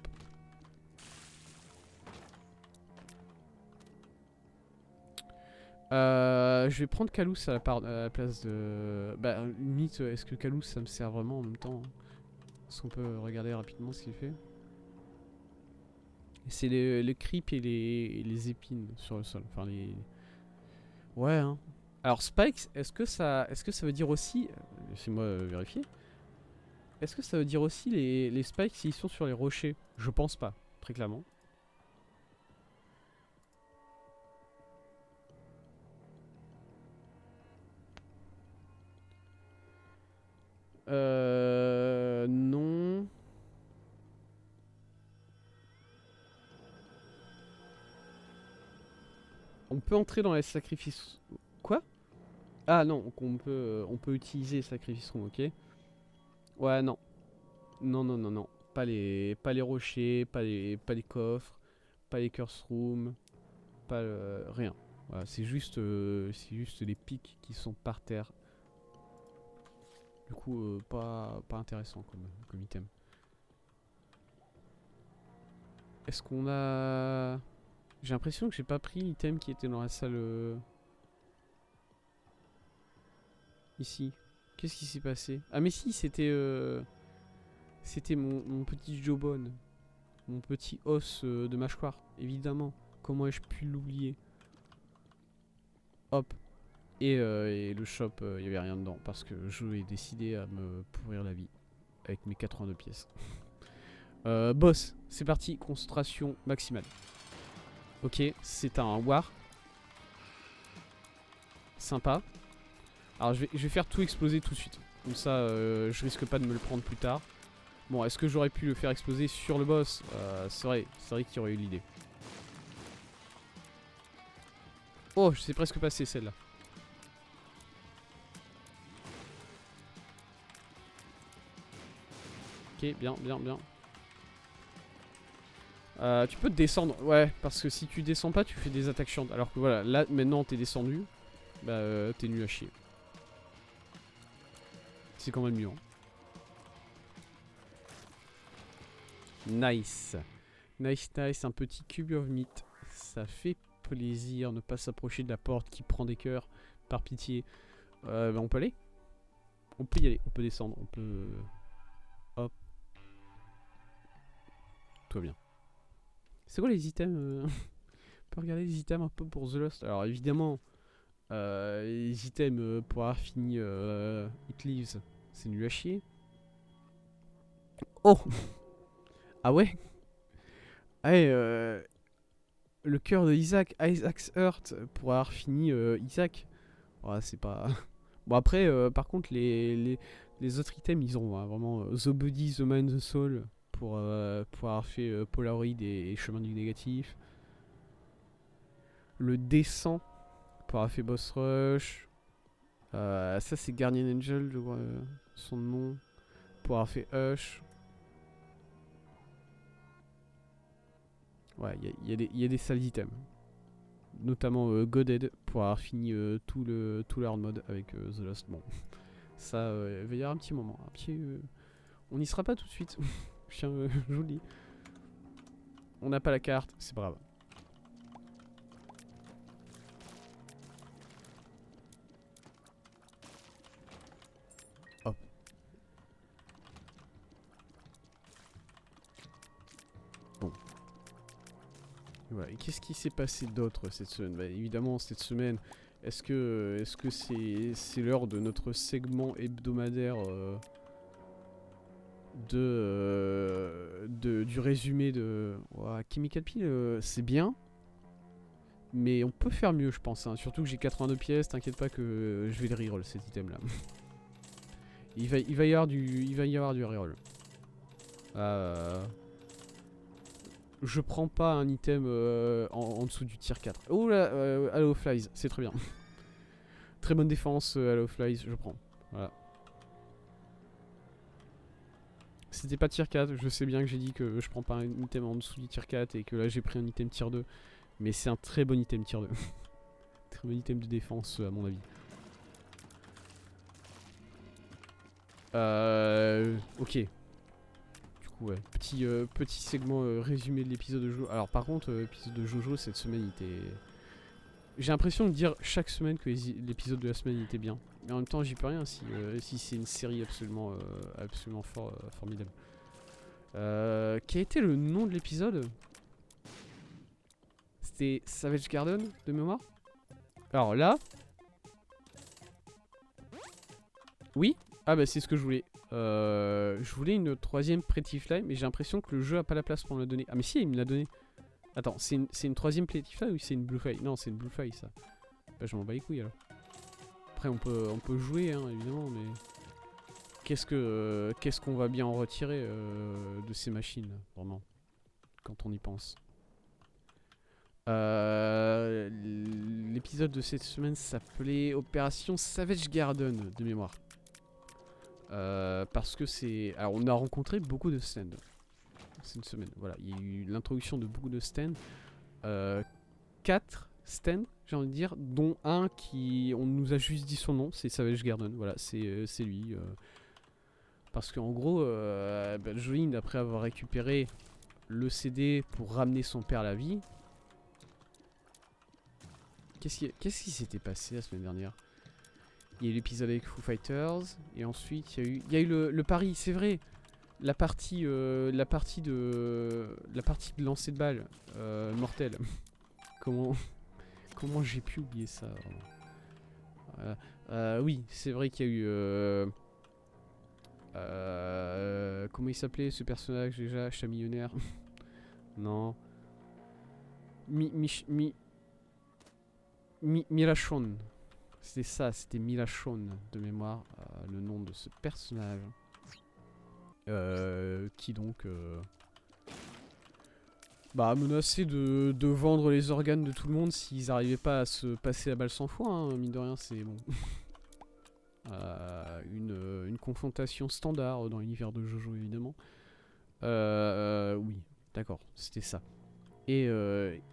Je vais prendre Kalous à la place de... Bah, limite, est-ce que Kalous ça me sert vraiment en même temps, hein? Est-ce qu'on peut regarder rapidement ce qu'il fait? C'est les creeps et les épines sur le sol. Enfin, les... Ouais, hein. Alors, Spikes, est-ce que ça veut dire aussi... Laissez-moi vérifier. Est-ce que ça veut dire aussi les spikes s'ils sont sur les rochers? Je pense pas, très clairement. Non. On peut entrer dans les sacrifices... Quoi? Ah non, donc on peut utiliser les sacrifices room, ok. Ouais, non. Non, non, non, non. Pas les rochers, pas les coffres, pas les curse rooms, pas rien. Voilà, c'est juste les pics qui sont par terre. Du coup, pas intéressant comme item. Est-ce qu'on a... J'ai l'impression que j'ai pas pris l'item qui était dans la salle... Ici. Qu'est-ce qui s'est passé? Ah mais si, c'était... C'était mon petit jawbone. Mon petit os de mâchoire, évidemment. Comment ai-je pu l'oublier? Hop. Et le shop, il n'y avait rien dedans. Parce que je ai décidé à me pourrir la vie. Avec mes 82 pièces. Boss, c'est parti. Concentration maximale. Ok, c'est un war. Sympa. Alors je vais faire tout exploser tout de suite. Comme ça, je risque pas de me le prendre plus tard. Bon, est-ce que j'aurais pu le faire exploser sur le boss? C'est vrai qu'il y aurait eu l'idée. Oh, je sais presque passé celle-là. Ok, bien, bien, bien. Tu peux te descendre, ouais, parce que si tu descends pas, tu fais des attaques chiantes. Alors que voilà, là, maintenant, t'es descendu, bah, t'es nul à chier. C'est quand même mieux. Hein. Nice. Nice, nice, un petit cube of meat. Ça fait plaisir, ne pas s'approcher de la porte qui prend des cœurs, par pitié. Bah, on peut aller? On peut y aller, on peut descendre, on peut... Hop. Tout va bien. C'est quoi les items On peut regarder les items un peu pour The Lost. Alors évidemment, les items pour avoir fini It Lives, c'est nul à chier. Oh ah ouais. Ouais, le cœur de Isaac, Isaac's Heart, pour avoir fini Isaac. Ouais, c'est pas... Bon après, par contre, les autres items, ils ont hein, vraiment The Body, The Mind, The Soul, pour avoir fait Polaroid et Chemin du Négatif. Le Descent, pour avoir fait Boss Rush. Ça c'est Guardian Angel, je vois son nom. Pour avoir fait Hush. Ouais, il y a des sales items. Notamment Godhead pour avoir fini tout le hard mode avec The Lost. Bon, ça il va y avoir un petit moment. On n'y sera pas tout de suite. Je vous le dis. On n'a pas la carte, c'est pas grave. Voilà. Et qu'est-ce qui s'est passé d'autre cette semaine? Bah, évidemment, cette semaine, est-ce que c'est l'heure de notre segment hebdomadaire du résumé de... Ouah, Chemical Peel, c'est bien. Mais on peut faire mieux, je pense. Hein. Surtout que j'ai 82 pièces, t'inquiète pas que je vais le reroll cet item là. il va y avoir du reroll. Je prends pas un item en dessous du tier 4. Oh là, Halo Flies, c'est très bien. Très bonne défense, Halo Flies, je prends. Voilà. C'était pas tier 4, je sais bien que j'ai dit que je prends pas un item en dessous du tier 4 et que là j'ai pris un item tier 2. Mais c'est un très bon item tier 2. Très bon item de défense à mon avis. Ok. Du coup ouais. Petit segment résumé de l'épisode de Jojo. Alors par contre, l'épisode de Jojo cette semaine il était... J'ai l'impression de dire chaque semaine que l'épisode de la semaine il était bien. Mais en même temps j'y peux rien si c'est une série absolument formidable. Quel était le nom de l'épisode? C'était Savage Garden de mémoire. Alors là... Oui. Ah bah c'est ce que je voulais. Je voulais une troisième Pretty Fly, mais j'ai l'impression que le jeu a pas la place pour me la donner. Ah mais si, il me l'a donné. Attends, c'est une troisième Pretty Fly ou c'est une Blue Fly? Non, c'est une Blue Fly ça. Bah je m'en bats les couilles alors. Après on peut jouer hein, évidemment, mais... Qu'est-ce qu'on va bien en retirer de ces machines, vraiment, quand on y pense. L'épisode de cette semaine s'appelait Opération Savage Garden de mémoire. Parce que c'est... Alors on a rencontré beaucoup de stands. C'est une semaine, voilà. Il y a eu l'introduction de beaucoup de stands. 4 stands, j'ai envie de dire, dont un qui... On nous a juste dit son nom, c'est Savage Garden. Voilà, c'est lui. Parce qu'en gros, Jolene, après avoir récupéré le CD pour ramener son père à la vie... Qu'est-ce qui s'était passé la semaine dernière? Il y a eu l'épisode avec Foo Fighters, et ensuite il y a eu le pari, c'est vrai. La partie de lancer de balles mortelle. comment j'ai pu oublier ça? Oui, c'est vrai qu'il y a eu comment il s'appelait ce personnage déjà? Chat millionnaire. Non. Milachon. C'était ça, c'était Milachon de mémoire, le nom de ce personnage. Qui donc a menacé de vendre les organes de tout le monde s'ils n'arrivaient pas à se passer la balle sans foi, hein, mine de rien, c'est bon. Une confrontation standard dans l'univers de Jojo, évidemment. Oui, d'accord, c'était ça. Et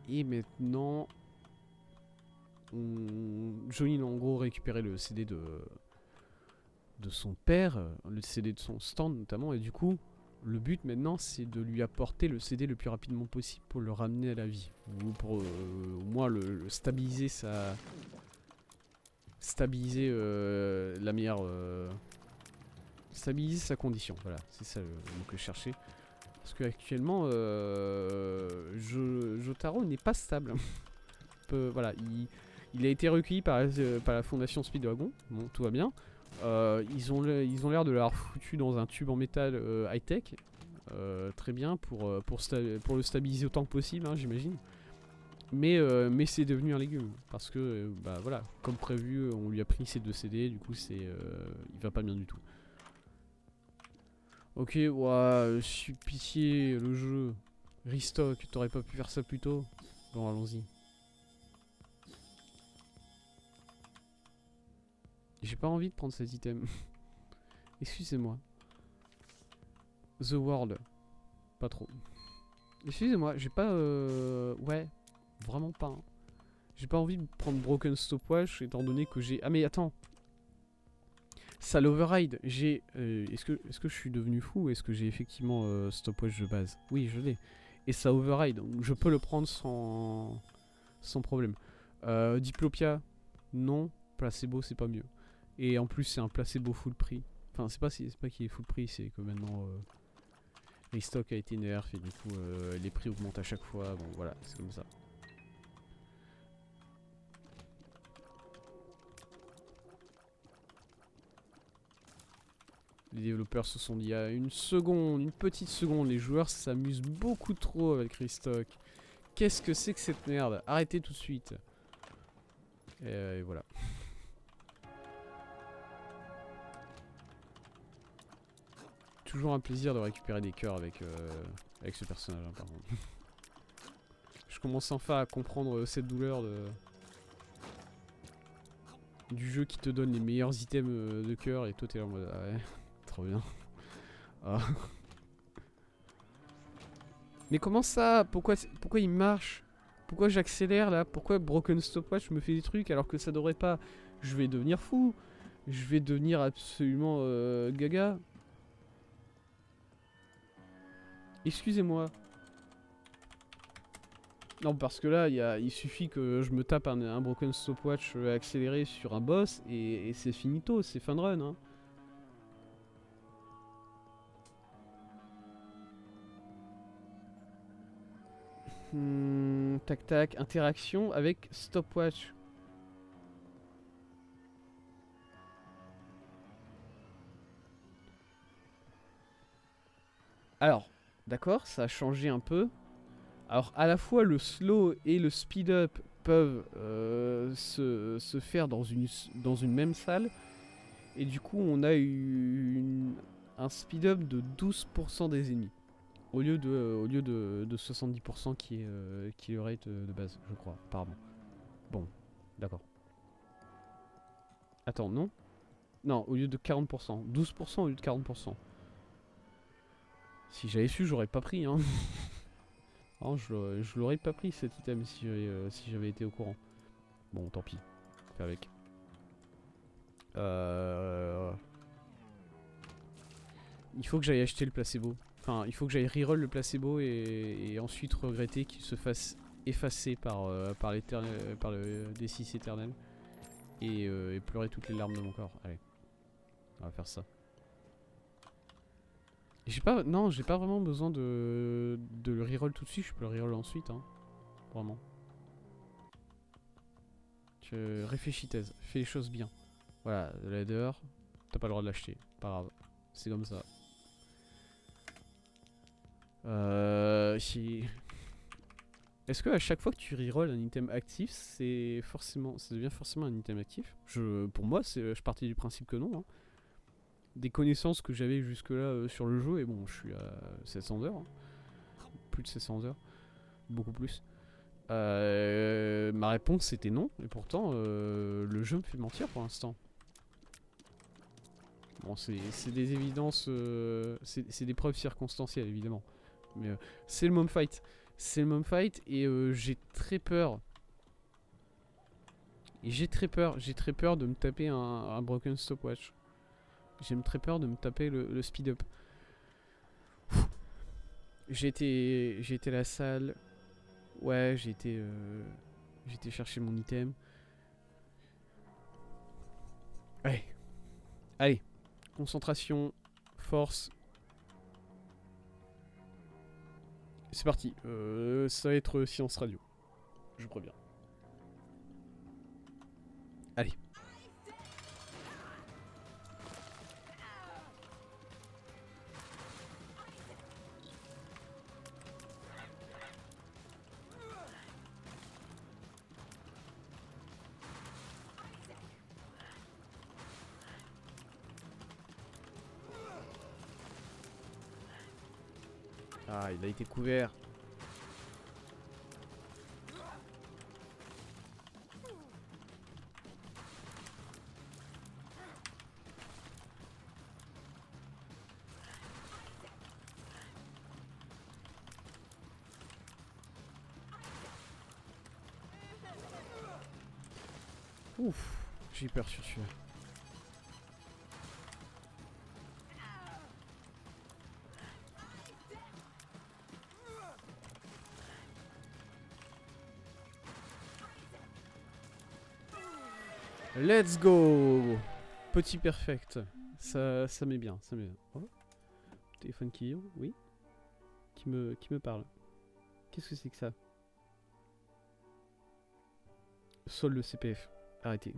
maintenant... Jolene a en gros récupéré le CD de son père, le CD de son stand notamment, et du coup le but maintenant c'est de lui apporter le CD le plus rapidement possible pour le ramener à la vie, ou pour au moins le stabiliser la meilleure stabiliser sa condition, voilà, c'est ça le mot que je cherchais, parce que actuellement Jotaro n'est pas stable. Voilà, il a été recueilli par la fondation Speedwagon, bon tout va bien. Ils ont l'air de l'avoir foutu dans un tube en métal high-tech. Très bien pour le stabiliser autant que possible, hein, j'imagine. Mais c'est devenu un légume. Parce que, voilà, comme prévu, on lui a pris ses 2 CD, du coup, il va pas bien du tout. Ok, ouah, pitié, le jeu. Restock, t'aurais pas pu faire ça plus tôt? Bon, allons-y. J'ai pas envie de prendre cet item. Excusez-moi. The World. Pas trop. Excusez-moi, j'ai pas... Ouais, vraiment pas. Hein. J'ai pas envie de prendre Broken Stopwatch étant donné que j'ai... Ah mais attends. Ça l'override. J'ai... Est-ce que je suis devenu fou ou est-ce que j'ai effectivement Stopwatch de base? Oui, je l'ai. Et ça override. Donc je peux le prendre sans problème. Diplopia. Non. Placebo, c'est pas mieux. Et en plus, c'est un placebo full prix. Enfin, c'est pas qu'il est full prix, c'est que maintenant... Restock a été nerf et du coup les prix augmentent à chaque fois. Bon voilà, c'est comme ça. Les développeurs se sont dit à une seconde, une petite seconde, les joueurs s'amusent beaucoup trop avec Restock. Qu'est-ce que c'est que cette merde? Arrêtez tout de suite. Et voilà. Toujours un plaisir de récupérer des cœurs avec ce personnage, hein, par contre. Je commence enfin à comprendre cette douleur du jeu qui te donne les meilleurs items de cœur et toi t'es là en mode ah ouais, trop bien. Ah. Mais comment ça? Pourquoi il marche? Pourquoi j'accélère là? Pourquoi Broken Stopwatch me fait des trucs alors que ça devrait pas? Je vais devenir fou. Je vais devenir absolument gaga. Excusez-moi. Non, parce que là, il suffit que je me tape un Broken Stopwatch accéléré sur un boss et c'est finito, c'est fin de run. Hein. Tac tac, interaction avec Stopwatch. Alors, d'accord, ça a changé un peu. Alors, à la fois le slow et le speed up peuvent se faire dans une même salle. Et du coup, on a eu un speed up de 12% des ennemis. Au lieu de 70% qui est le rate de base, je crois, apparemment. Bon, d'accord. Attends, non? Non, au lieu de 40%. 12% au lieu de 40%. Si j'avais su, j'aurais pas pris, hein. Non, je l'aurais pas pris cet item si j'avais été au courant. Bon, tant pis. Fais avec. Il faut que j'aille acheter le placebo. Enfin, il faut que j'aille reroll le placebo et ensuite regretter qu'il se fasse effacer par le D6 éternel. Et pleurer toutes les larmes de mon corps. Allez. On va faire ça. J'ai pas vraiment besoin de le reroll tout de suite, je peux le reroll ensuite, hein. Vraiment. Réfléchis thèse, fais les choses bien. Voilà, le ladder, t'as pas le droit de l'acheter, pas grave, c'est comme ça. Est-ce que à chaque fois que tu reroll un item actif, ça devient forcément un item actif? Pour moi, je partais du principe que non. Hein. Des connaissances que j'avais jusque là sur le jeu, et bon, je suis à 700 heures. Hein. Plus de 700 heures. Beaucoup plus. Ma réponse c'était non, et pourtant le jeu me fait mentir pour l'instant. Bon, c'est des évidences, c'est des preuves circonstancielles évidemment. Mais c'est le mom fight. C'est le mom fight et j'ai très peur. Et j'ai très peur de me taper un broken stopwatch. J'ai très peur de me taper le speed up. J'ai été à la salle. Ouais, j'ai été chercher mon item. Ouais. Allez. Concentration. Force. C'est parti. Ça va être silence radio. Je préviens. Allez. Ah, il a été couvert. Ouf, j'ai peur sur celui-là. Let's go. Petit perfect. Ça met bien, ça met bien. Oh. Téléphone qui oui. qui me parle. Qu'est-ce que c'est que ça? Solde le CPF. Arrêtez.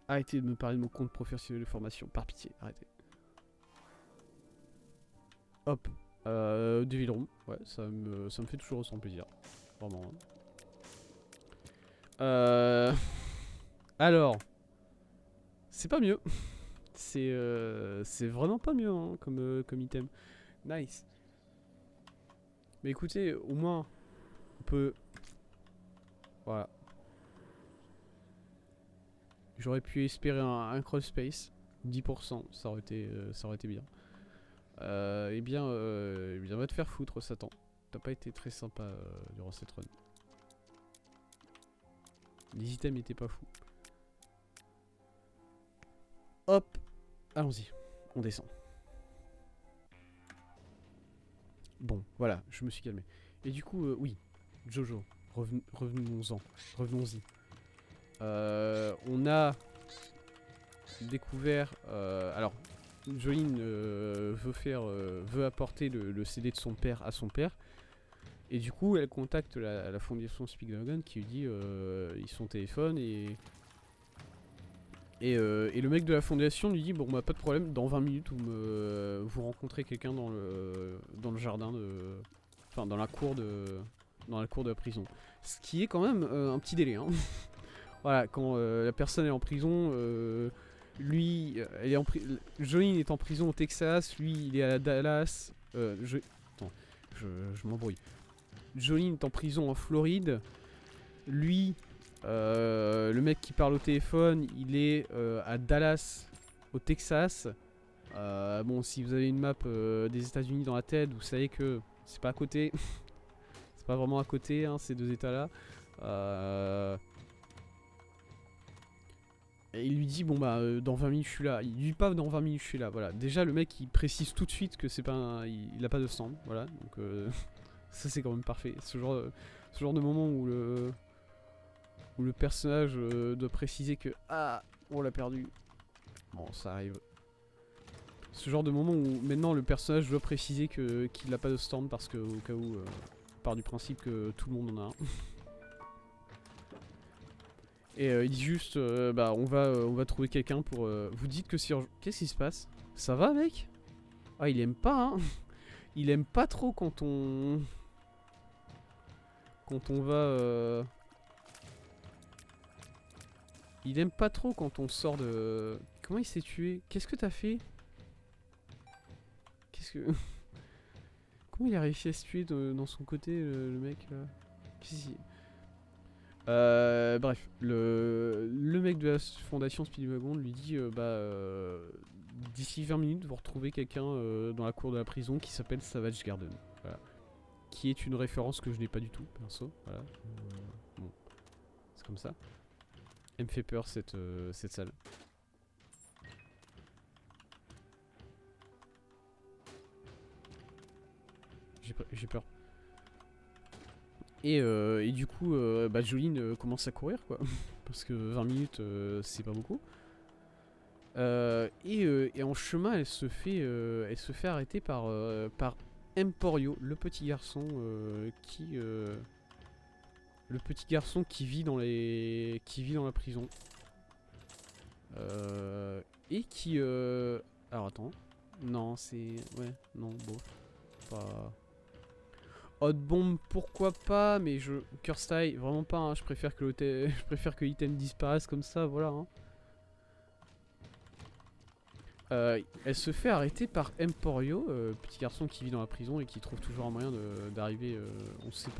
Arrêtez de me parler de mon compte professionnel de formation. Par pitié, arrêtez. Hop. Devil Room. Ouais, ça me fait toujours autant plaisir. Vraiment. Alors. C'est pas mieux. C'est vraiment pas mieux hein, comme item. Nice. Mais écoutez, au moins, on peut... Voilà. J'aurais pu espérer un crawl space. 10%, ça aurait été bien. Eh bien, va te faire foutre, Satan. T'as pas été très sympa durant cette run. Les items étaient pas fous. Hop, allons-y, on descend. Bon, voilà, je me suis calmé. Et du coup, oui, Jojo, revenons-y. On a découvert... alors, Jolene veut apporter le CD de son père à son père. Et du coup, elle contacte la fondation Speedwagon qui lui dit son téléphone et le mec de la fondation lui dit bon bah pas de problème, dans 20 minutes vous rencontrez quelqu'un dans le jardin de... Enfin dans la cour de la prison. Ce qui est quand même un petit délai hein. Voilà, quand la personne est en prison, lui, Jolene est en prison au Texas, lui il est à Dallas, attends, je m'embrouille. Jolene est en prison en Floride, lui... le mec qui parle au téléphone, il est à Dallas, au Texas. Bon, si vous avez une map des États-Unis dans la tête, vous savez que c'est pas à côté. C'est pas vraiment à côté, hein, ces deux états-là. Et il lui dit, bon bah, dans 20 minutes je suis là. Il lui dit pas dans 20 minutes je suis là, voilà. Déjà, le mec il précise tout de suite que c'est pas il a pas de stand, voilà. Donc, ça c'est quand même parfait. Ce genre de moment où le personnage doit préciser que ah on l'a perdu. Bon ça arrive. Ce genre de moment où maintenant le personnage doit préciser qu'il n'a pas de stand parce que au cas où on part du principe que tout le monde en a un. Et il dit juste bah on va trouver quelqu'un pour vous dites que si qu'est-ce qui se passe? Ça va mec? Ah il aime pas hein. Il aime pas trop quand on va il aime pas trop quand on sort de... Comment il s'est tué? Qu'est-ce que t'as fait? Qu'est-ce que... Comment il a réussi à se tuer dans son côté, le mec là? Qu'est-ce qu'il... bref, le mec de la fondation Speedwagon lui dit d'ici 20 minutes vous retrouvez quelqu'un dans la cour de la prison qui s'appelle Savage Garden. Voilà. Qui est une référence que je n'ai pas du tout, perso. Voilà. Bon. C'est comme ça. Elle me fait peur cette salle. J'ai peur. Et du coup, Jolene commence à courir quoi. Parce que 20 minutes c'est pas beaucoup. Et en chemin elle se fait arrêter par Emporio, le petit garçon qui vit dans la prison. Et qui alors attends. Non, c'est... Ouais, non, bon. Pas... Hot bomb, pourquoi pas, mais Curse Tie, vraiment pas, hein. Je préfère que l'item disparaisse comme ça, voilà. Hein. Elle se fait arrêter par Emporio, petit garçon qui vit dans la prison et qui trouve toujours un moyen d'arriver, on sait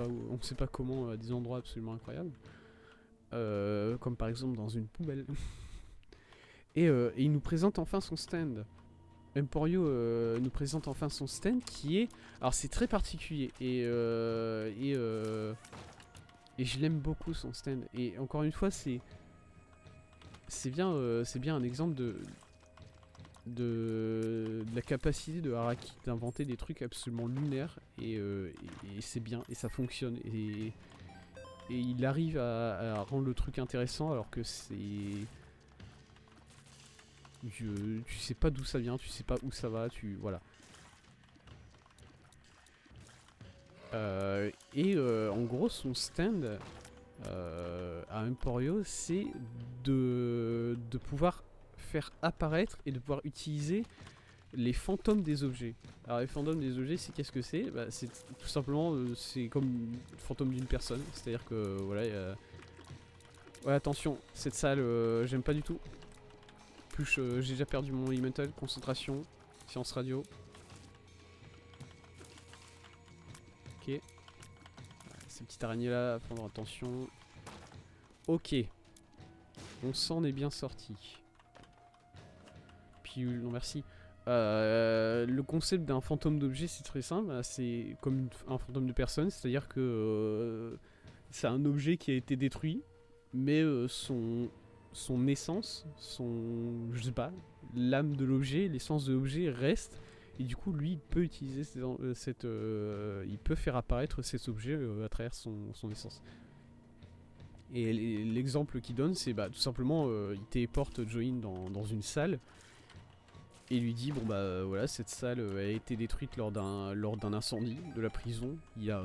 pas comment, à des endroits absolument incroyables. Comme par exemple dans une poubelle. Et il nous présente enfin son stand. Emporio nous présente enfin son stand qui est... Alors c'est très particulier et je l'aime beaucoup son stand. Et encore une fois c'est bien un exemple de la capacité de Araki d'inventer des trucs absolument lunaires et c'est bien et ça fonctionne et il arrive à rendre le truc intéressant alors que c'est... tu sais pas d'où ça vient, tu sais pas où ça va, voilà. En gros, son stand à Emporio, c'est de pouvoir faire apparaître et de pouvoir utiliser les fantômes des objets. Alors les fantômes des objets, c'est qu'est-ce que c'est? Bah, c'est tout simplement, c'est comme le fantôme d'une personne. C'est-à-dire que voilà, ouais, attention, cette salle, j'aime pas du tout. Plus j'ai déjà perdu mon elemental, concentration, science radio. Ok. Ces petites araignées là, à prendre attention. Ok. On s'en est bien sorti. Puis non merci. Le concept d'un fantôme d'objet, c'est très simple. C'est comme un fantôme de personne, c'est-à-dire que c'est un objet qui a été détruit, mais son essence, je sais pas, l'âme de l'objet, l'essence de l'objet reste. Et du coup, lui, il peut utiliser il peut faire apparaître cet objet à travers son essence. Et l'exemple qu'il donne, c'est tout simplement, il téléporte Join dans une salle et lui dit bon bah voilà, cette salle a été détruite lors d'un incendie de la prison il y a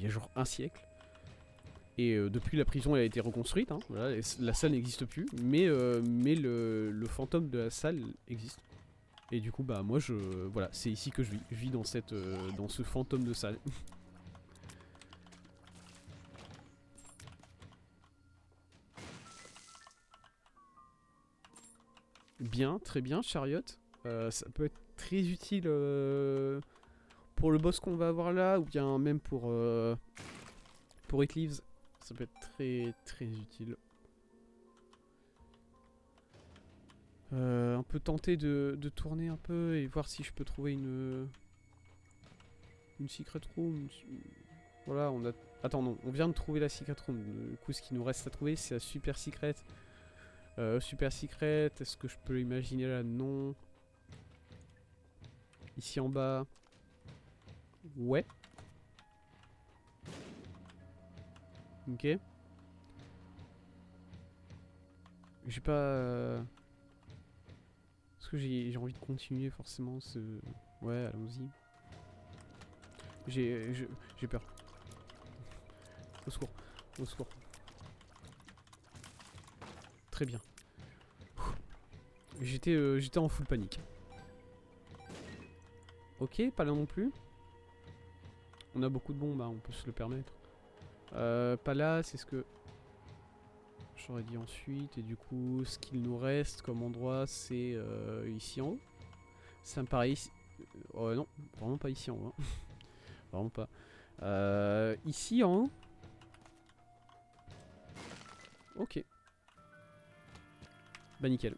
genre un siècle. Et depuis, la prison elle a été reconstruite, hein, voilà, la salle n'existe plus, mais le fantôme de la salle existe. Et du coup, bah moi, voilà, c'est ici que je vis. Je vis dans ce fantôme de salle. Bien, très bien, Chariot. Ça peut être très utile pour le boss qu'on va avoir là, ou bien même pour Eclipse. Ça peut être très très utile. Un peu tenté de tourner un peu et voir si je peux trouver une secret room. Voilà, on a... Attends, non, on vient de trouver la secret room. Du coup, ce qui nous reste à trouver, c'est la super secret. Super secret, est-ce que je peux l'imaginer là? Non. Ici en bas. Ouais. Ok. J'ai pas... Est-ce que j'ai envie de continuer forcément ce... Ouais, allons-y. J'ai peur. Au secours. Au secours. Très bien. J'étais en full panique. Ok, pas là non plus. On a beaucoup de bombes, hein, on peut se le permettre. Pas là, c'est ce que j'aurais dit ensuite. Et du coup, ce qu'il nous reste comme endroit, c'est ici en haut. Ça me paraît ici. Non, vraiment pas ici en haut. Hein. Vraiment pas. Ici en haut. Ok. Bah nickel.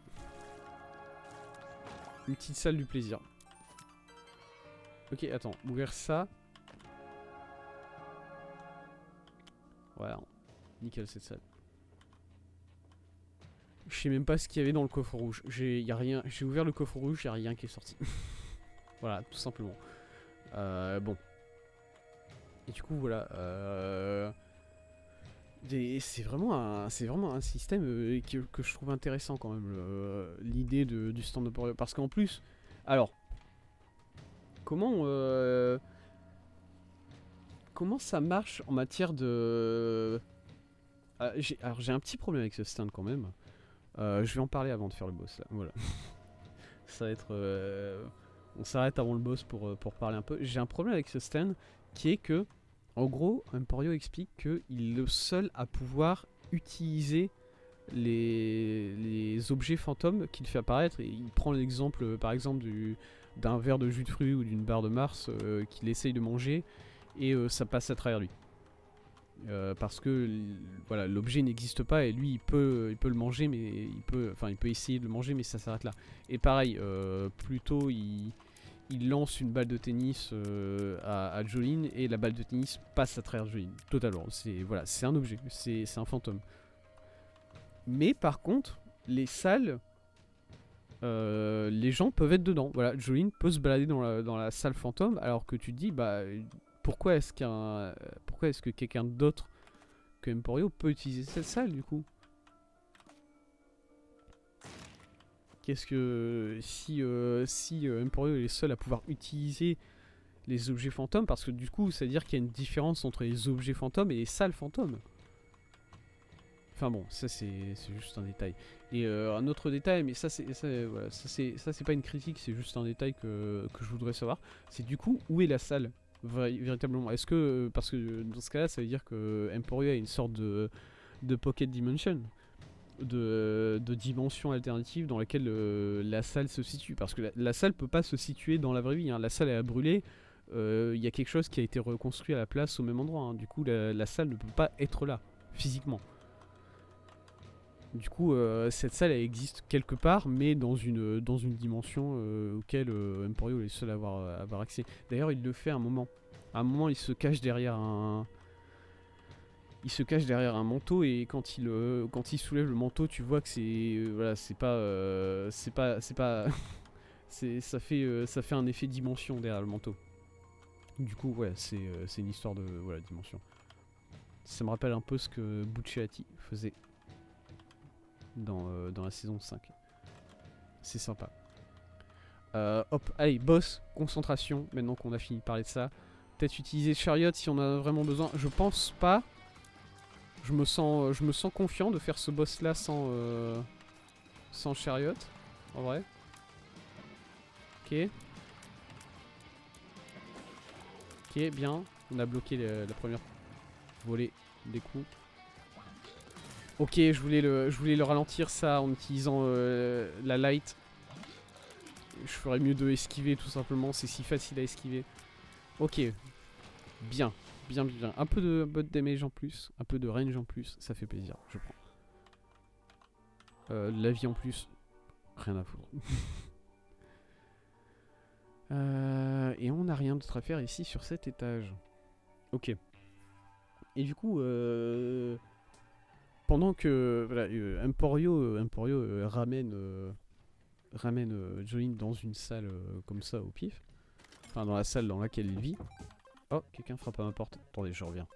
Une petite salle du plaisir. Ok, attends, ouvrir ça. Voilà, nickel cette salle. Je sais même pas ce qu'il y avait dans le coffre rouge. J'ai ouvert le coffre rouge, y a rien qui est sorti. Voilà, tout simplement. Bon. Et du coup, voilà. C'est vraiment un système que je trouve intéressant quand même. L'idée du stand up. Parce qu'en plus, alors, comment ça marche en matière de... Alors j'ai un petit problème avec ce stand quand même. Je vais en parler avant de faire le boss là. Voilà. Ça va être... on s'arrête avant le boss pour parler un peu. J'ai un problème avec ce stand qui est que, en gros, Emporio explique qu'il est le seul à pouvoir utiliser les objets fantômes qu'il fait apparaître. Et il prend l'exemple, par exemple, d'un verre de jus de fruits ou d'une barre de Mars qu'il essaye de manger et ça passe à travers lui. Parce que voilà, l'objet n'existe pas et lui il peut le manger, mais il peut essayer de le manger, mais ça s'arrête là. Et pareil, plutôt il lance une balle de tennis à Jolene et la balle de tennis passe à travers Jolene totalement. C'est un objet, c'est un fantôme. Mais par contre, les salles, les gens peuvent être dedans. Voilà, Jolene peut se balader dans la salle fantôme, alors que tu te dis pourquoi est-ce que quelqu'un d'autre que Emporio peut utiliser cette salle du coup? Qu'est-ce que si Emporio est le seul à pouvoir utiliser les objets fantômes, parce que du coup, ça veut dire qu'il y a une différence entre les objets fantômes et les salles fantômes. Enfin bon, ça c'est juste un détail. Et un autre détail, mais ça c'est voilà, ça, pas une critique, c'est juste un détail que je voudrais savoir. C'est du coup, où est la salle véritablement? Est-ce que, parce que dans ce cas-là, ça veut dire que Emporio a une sorte de pocket dimension, de dimension alternative dans laquelle la salle se situe. Parce que la salle peut pas se situer dans la vraie vie, hein. La salle elle a brûlé, il y a quelque chose qui a été reconstruit à la place au même endroit, hein. Du coup la salle ne peut pas être là, physiquement. Du coup, cette salle elle existe quelque part, mais dans une dimension auquel Emporio est le seul à avoir accès. D'ailleurs, il le fait à un moment. À un moment, il se cache derrière un manteau, et quand il soulève le manteau, tu vois que c'est voilà, c'est pas ça fait un effet dimension derrière le manteau. Du coup, ouais, c'est une histoire de voilà, dimension. Ça me rappelle un peu ce que Bucciati faisait dans la saison 5. C'est sympa. Hop, allez, boss, concentration, maintenant qu'on a fini de parler de ça. Peut-être utiliser Chariot si on a vraiment besoin. Je pense pas. Je me sens confiant de faire ce boss là sans Chariot, en vrai. Ok. Ok, bien. On a bloqué la première volée des coups. Ok, je voulais le ralentir ça en utilisant la light. Je ferais mieux de esquiver tout simplement, c'est si facile à esquiver. Ok, bien. Bien. Un peu de damage en plus, un peu de range en plus, ça fait plaisir, je prends. La vie en plus, rien à foutre. Et on n'a rien d'autre à faire ici sur cet étage. Ok. Et du coup, pendant que voilà, Emporio ramène Jolene dans une salle comme ça au pif, enfin dans la salle dans laquelle il vit. Oh, quelqu'un frappe à ma porte. Attendez, je reviens.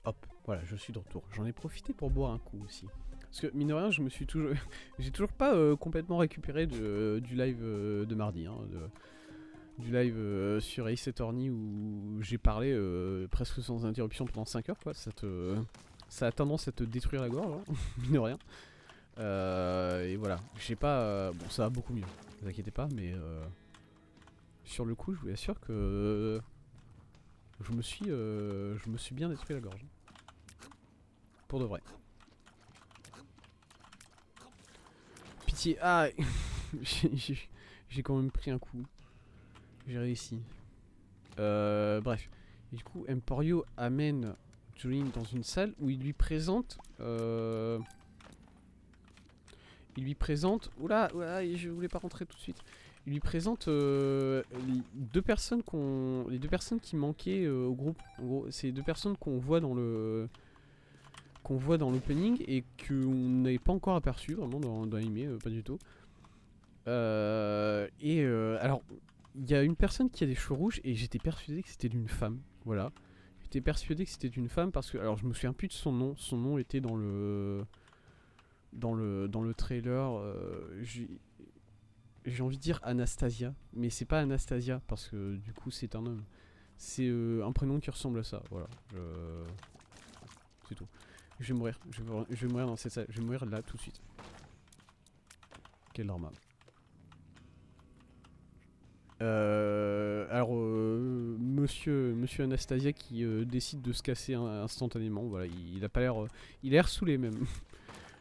Hop, voilà, je suis de retour. J'en ai profité pour boire un coup aussi. Parce que mine de rien, j'ai toujours pas complètement récupéré du live de mardi, hein, du live sur Ace Attorney où j'ai parlé presque sans interruption pendant 5 heures, quoi. Ça a tendance à te détruire la gorge, hein, mine de rien. Et voilà, j'ai pas... bon, ça va beaucoup mieux, ne vous inquiétez pas, mais... sur le coup, je vous assure que... je me suis bien détruit la gorge. Pour de vrai. Pitié. Ah. J'ai quand même pris un coup. J'ai réussi. Bref. Et du coup, Emporio amène Jolene dans une salle où il lui présente... Oula, je voulais pas rentrer tout de suite. Il lui présente les deux personnes qui manquaient au groupe. En gros, c'est deux personnes qu'on voit dans l'opening et qu'on n'avait pas encore aperçu vraiment dans l'anime, pas du tout. Alors, il y a une personne qui a des cheveux rouges et j'étais persuadé que c'était d'une femme. Voilà. J'étais persuadé que c'était une femme parce que, alors je me souviens plus de son nom. Son nom était dans le trailer. J'ai envie de dire Anastasia, mais c'est pas Anastasia parce que du coup c'est un homme. C'est un prénom qui ressemble à ça. Voilà. C'est tout. Je vais mourir. Je vais mourir dans cette salle. Je vais mourir là tout de suite. Quel normal. Monsieur Anastasia qui décide de se casser instantanément. Voilà, il a pas l'air, il a l'air saoulé même.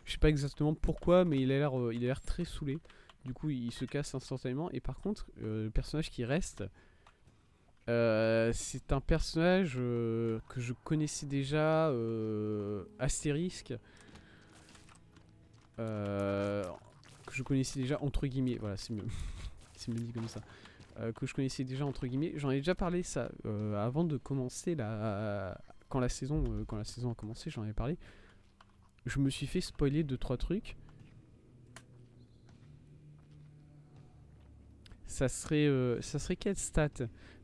Je sais pas exactement pourquoi, mais il a l'air très saoulé. Du coup, il se casse instantanément. Et par contre, le personnage qui reste, c'est un personnage que je connaissais déjà, astérisque, que je connaissais déjà entre guillemets. Voilà, c'est mieux, c'est mieux dit comme ça. Que je connaissais déjà entre guillemets. J'en ai déjà parlé ça avant de commencer quand la saison a commencé, j'en ai parlé. Je me suis fait spoiler 2-3 trucs. Ça serait quelle stat?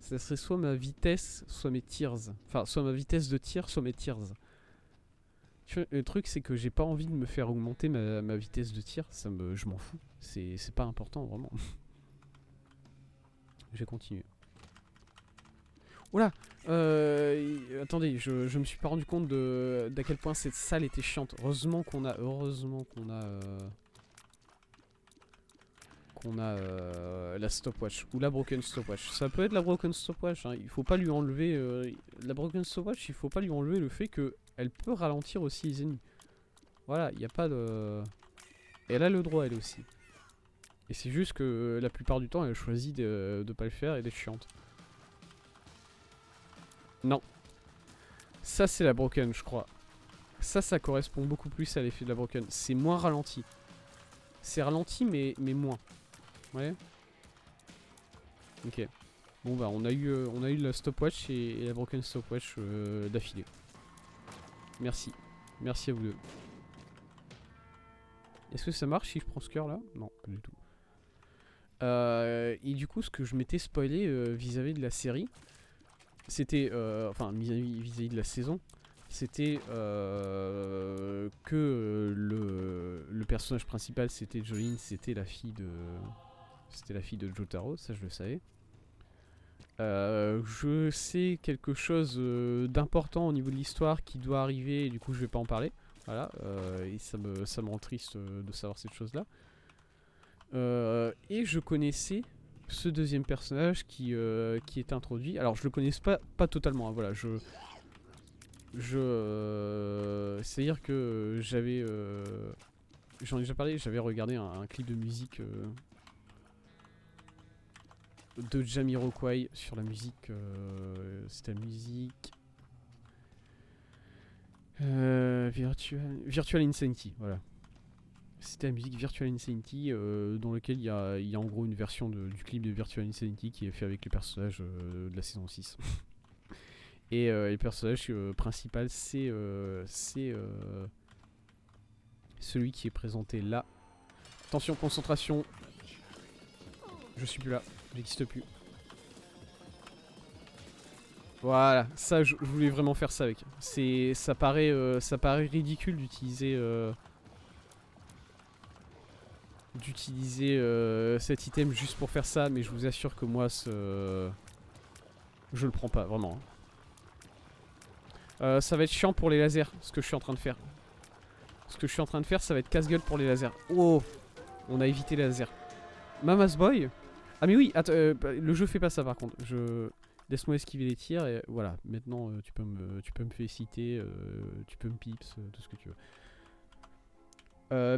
Ça serait soit ma vitesse, soit mes tirs. Enfin, soit ma vitesse de tir, soit mes tirs. Tu vois, le truc, c'est que j'ai pas envie de me faire augmenter ma vitesse de tir. Je m'en fous. C'est pas important, vraiment. Je vais continuer. Oula, attendez, je me suis pas rendu compte d'à quel point cette salle était chiante. Heureusement qu'on a la stopwatch ou la broken stopwatch. Ça peut être la broken stopwatch, hein. Il faut pas lui enlever la broken stopwatch, il faut pas lui enlever le fait que elle peut ralentir aussi les ennemis. Voilà, il n'y a pas de... Elle a le droit elle aussi. Et c'est juste que la plupart du temps elle choisit de pas le faire et d'être chiante. Non. Ça c'est la broken je crois. Ça correspond beaucoup plus à l'effet de la broken. C'est moins ralenti. C'est ralenti mais moins. Ouais. Ok. Bon bah on a eu la stopwatch et la broken stopwatch d'affilée. Merci. Merci à vous deux. Est-ce que ça marche si je prends ce cœur là? Non, pas du tout. Et du coup ce que je m'étais spoilé vis-à-vis de la série, c'était, enfin vis-à-vis de la saison, c'était que le personnage principal c'était Jolene, c'était la fille de Jotaro, ça je le savais. Je sais quelque chose d'important au niveau de l'histoire qui doit arriver et du coup je vais pas en parler. Voilà, et ça me rend triste de savoir cette chose là. Et je connaissais ce deuxième personnage qui est introduit. Alors je le connais pas totalement, hein, voilà, c'est-à-dire que j'avais j'en ai déjà parlé, j'avais regardé un clip de musique de Jamiroquai sur la musique, c'était la musique Virtual Insanity, voilà. C'était la musique Virtual Insanity dans lequel il y a en gros une version du clip de Virtual Insanity qui est fait avec les personnages de la saison 6. Et le personnage principal c'est celui qui est présenté là. Attention, concentration. Je suis plus là, j'existe plus. Voilà, ça je voulais vraiment faire ça avec. Ça paraît ridicule d'utiliser cet item juste pour faire ça, mais je vous assure que moi je le prends pas vraiment. Ça va être chiant pour les lasers, ce que je suis en train de faire. Ce que je suis en train de faire, ça va être casse-gueule pour les lasers. Oh, on a évité les lasers. Mama's Boy. Ah mais oui, le jeu fait pas ça par contre. Laisse-moi esquiver les tirs et voilà. Maintenant tu peux me féliciter, tu peux me pips, tout ce que tu veux.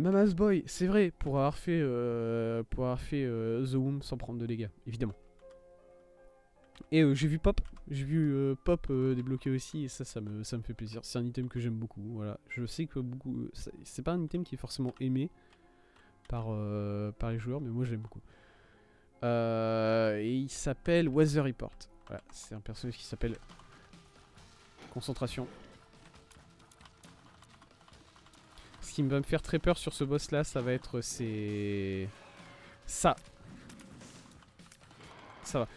Mama's Boy, c'est vrai, pour avoir fait The Womb sans prendre de dégâts, évidemment. Et j'ai vu Pop, débloquer aussi et ça me fait plaisir. C'est un item que j'aime beaucoup, voilà. Je sais que beaucoup, c'est pas un item qui est forcément aimé par les joueurs, mais moi j'aime beaucoup. Et il s'appelle Weather Report. Voilà, c'est un personnage qui s'appelle Concentration. Ce qui va me faire très peur sur ce boss là, ça va être ça. Ça va.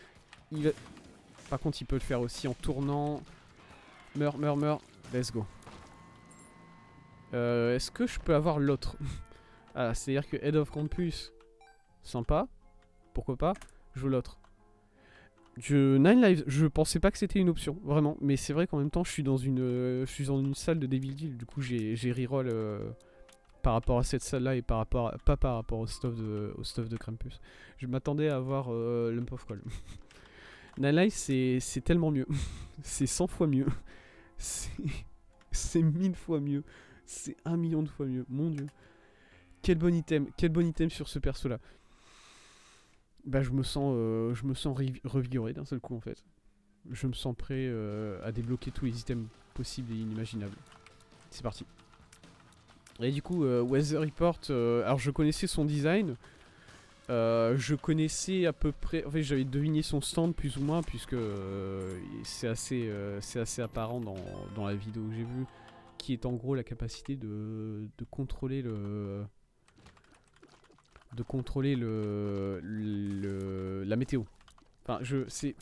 Par contre, il peut le faire aussi en tournant. Meurs. Let's go. Est-ce que je peux avoir l'autre? Ah, c'est-à-dire que Head of Campus, sympa. Pourquoi pas? Je veux l'autre. Nine Lives, je pensais pas que c'était une option, vraiment. Mais c'est vrai qu'en même temps, je suis dans une salle de Devil Deal. Du coup, j'ai reroll par rapport à cette salle-là et pas par rapport au stuff de Krampus. Je m'attendais à avoir Lump of Coal. Nine Lives, c'est tellement mieux. C'est 100 fois mieux. C'est 1000 fois mieux. C'est 1 million de fois mieux. Mon dieu. Quel bon item sur ce perso-là. Bah je me sens revigoré d'un seul coup en fait. Je me sens prêt à débloquer tous les items possibles et inimaginables. C'est parti. Et du coup, Weather Report, alors je connaissais son design. Je connaissais à peu près, en fait j'avais deviné son stand plus ou moins puisque c'est assez apparent dans la vidéo que j'ai vue, qui est en gros la capacité de contrôler la météo. Enfin c'est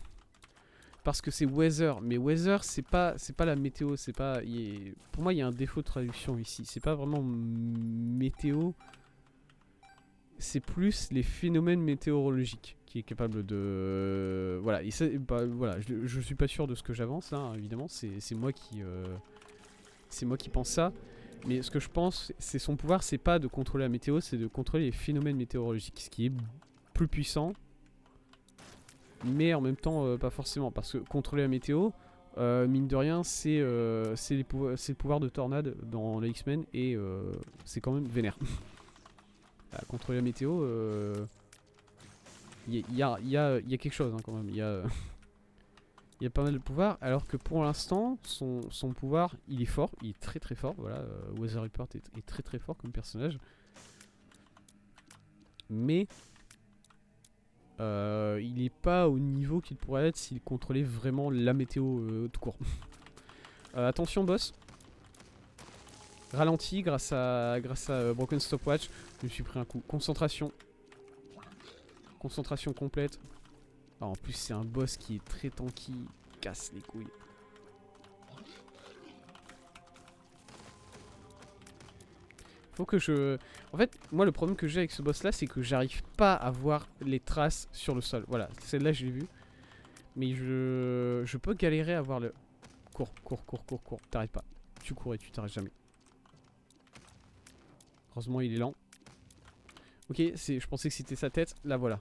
parce que c'est weather, mais weather c'est pas la météo, c'est pas pour moi il y a un défaut de traduction ici, c'est pas vraiment météo. C'est plus les phénomènes météorologiques qui est capable de... Voilà, voilà, je suis pas sûr de ce que j'avance là, évidemment, c'est moi qui pense ça. Mais ce que je pense, c'est son pouvoir, c'est pas de contrôler la météo, c'est de contrôler les phénomènes météorologiques, ce qui est plus puissant, mais en même temps pas forcément, parce que contrôler la météo, mine de rien, c'est le pouvoir de Tornade dans les X-Men, et c'est quand même vénère. Contrôler la météo, il y a quelque chose hein, quand même. Il y a pas mal de pouvoir, alors que pour l'instant, son pouvoir, il est fort, il est très très fort. Voilà, Weather Report est très très fort comme personnage, mais il n'est pas au niveau qu'il pourrait être s'il contrôlait vraiment la météo tout court. Attention, boss. Ralenti grâce à Broken Stopwatch. Je me suis pris un coup. Concentration. Concentration complète. Ah, en plus c'est un boss qui est très tanky. Casse les couilles. Faut que je... En fait, moi le problème que j'ai avec ce boss là, c'est que j'arrive pas à voir les traces sur le sol. Voilà, celle-là je l'ai vue. Mais je peux galérer à voir le... Cours. T'arrêtes pas. Tu cours et tu t'arrêtes jamais. Heureusement il est lent. Ok, je pensais que c'était sa tête. Là voilà.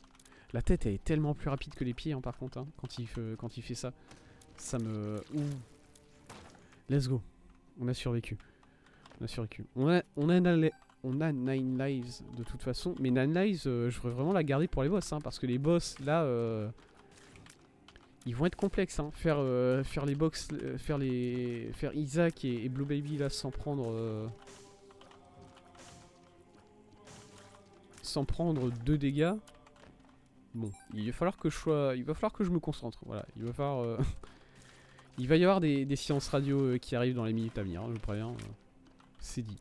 La tête elle est tellement plus rapide que les pieds hein, par contre hein, quand il fait ça. Ça me... Ouh. Let's go. On a survécu. On a 9 lives de toute façon. Mais 9 lives, je voudrais vraiment la garder pour les boss hein, parce que les boss là... ils vont être complexes hein. Faire les box... faire Isaac et Blue Baby là sans prendre... sans prendre 2 dégâts. Bon, il va falloir que je me concentre. Voilà, il va falloir il va y avoir des séances radio qui arrivent dans les minutes à venir, hein, je vous préviens. C'est dit.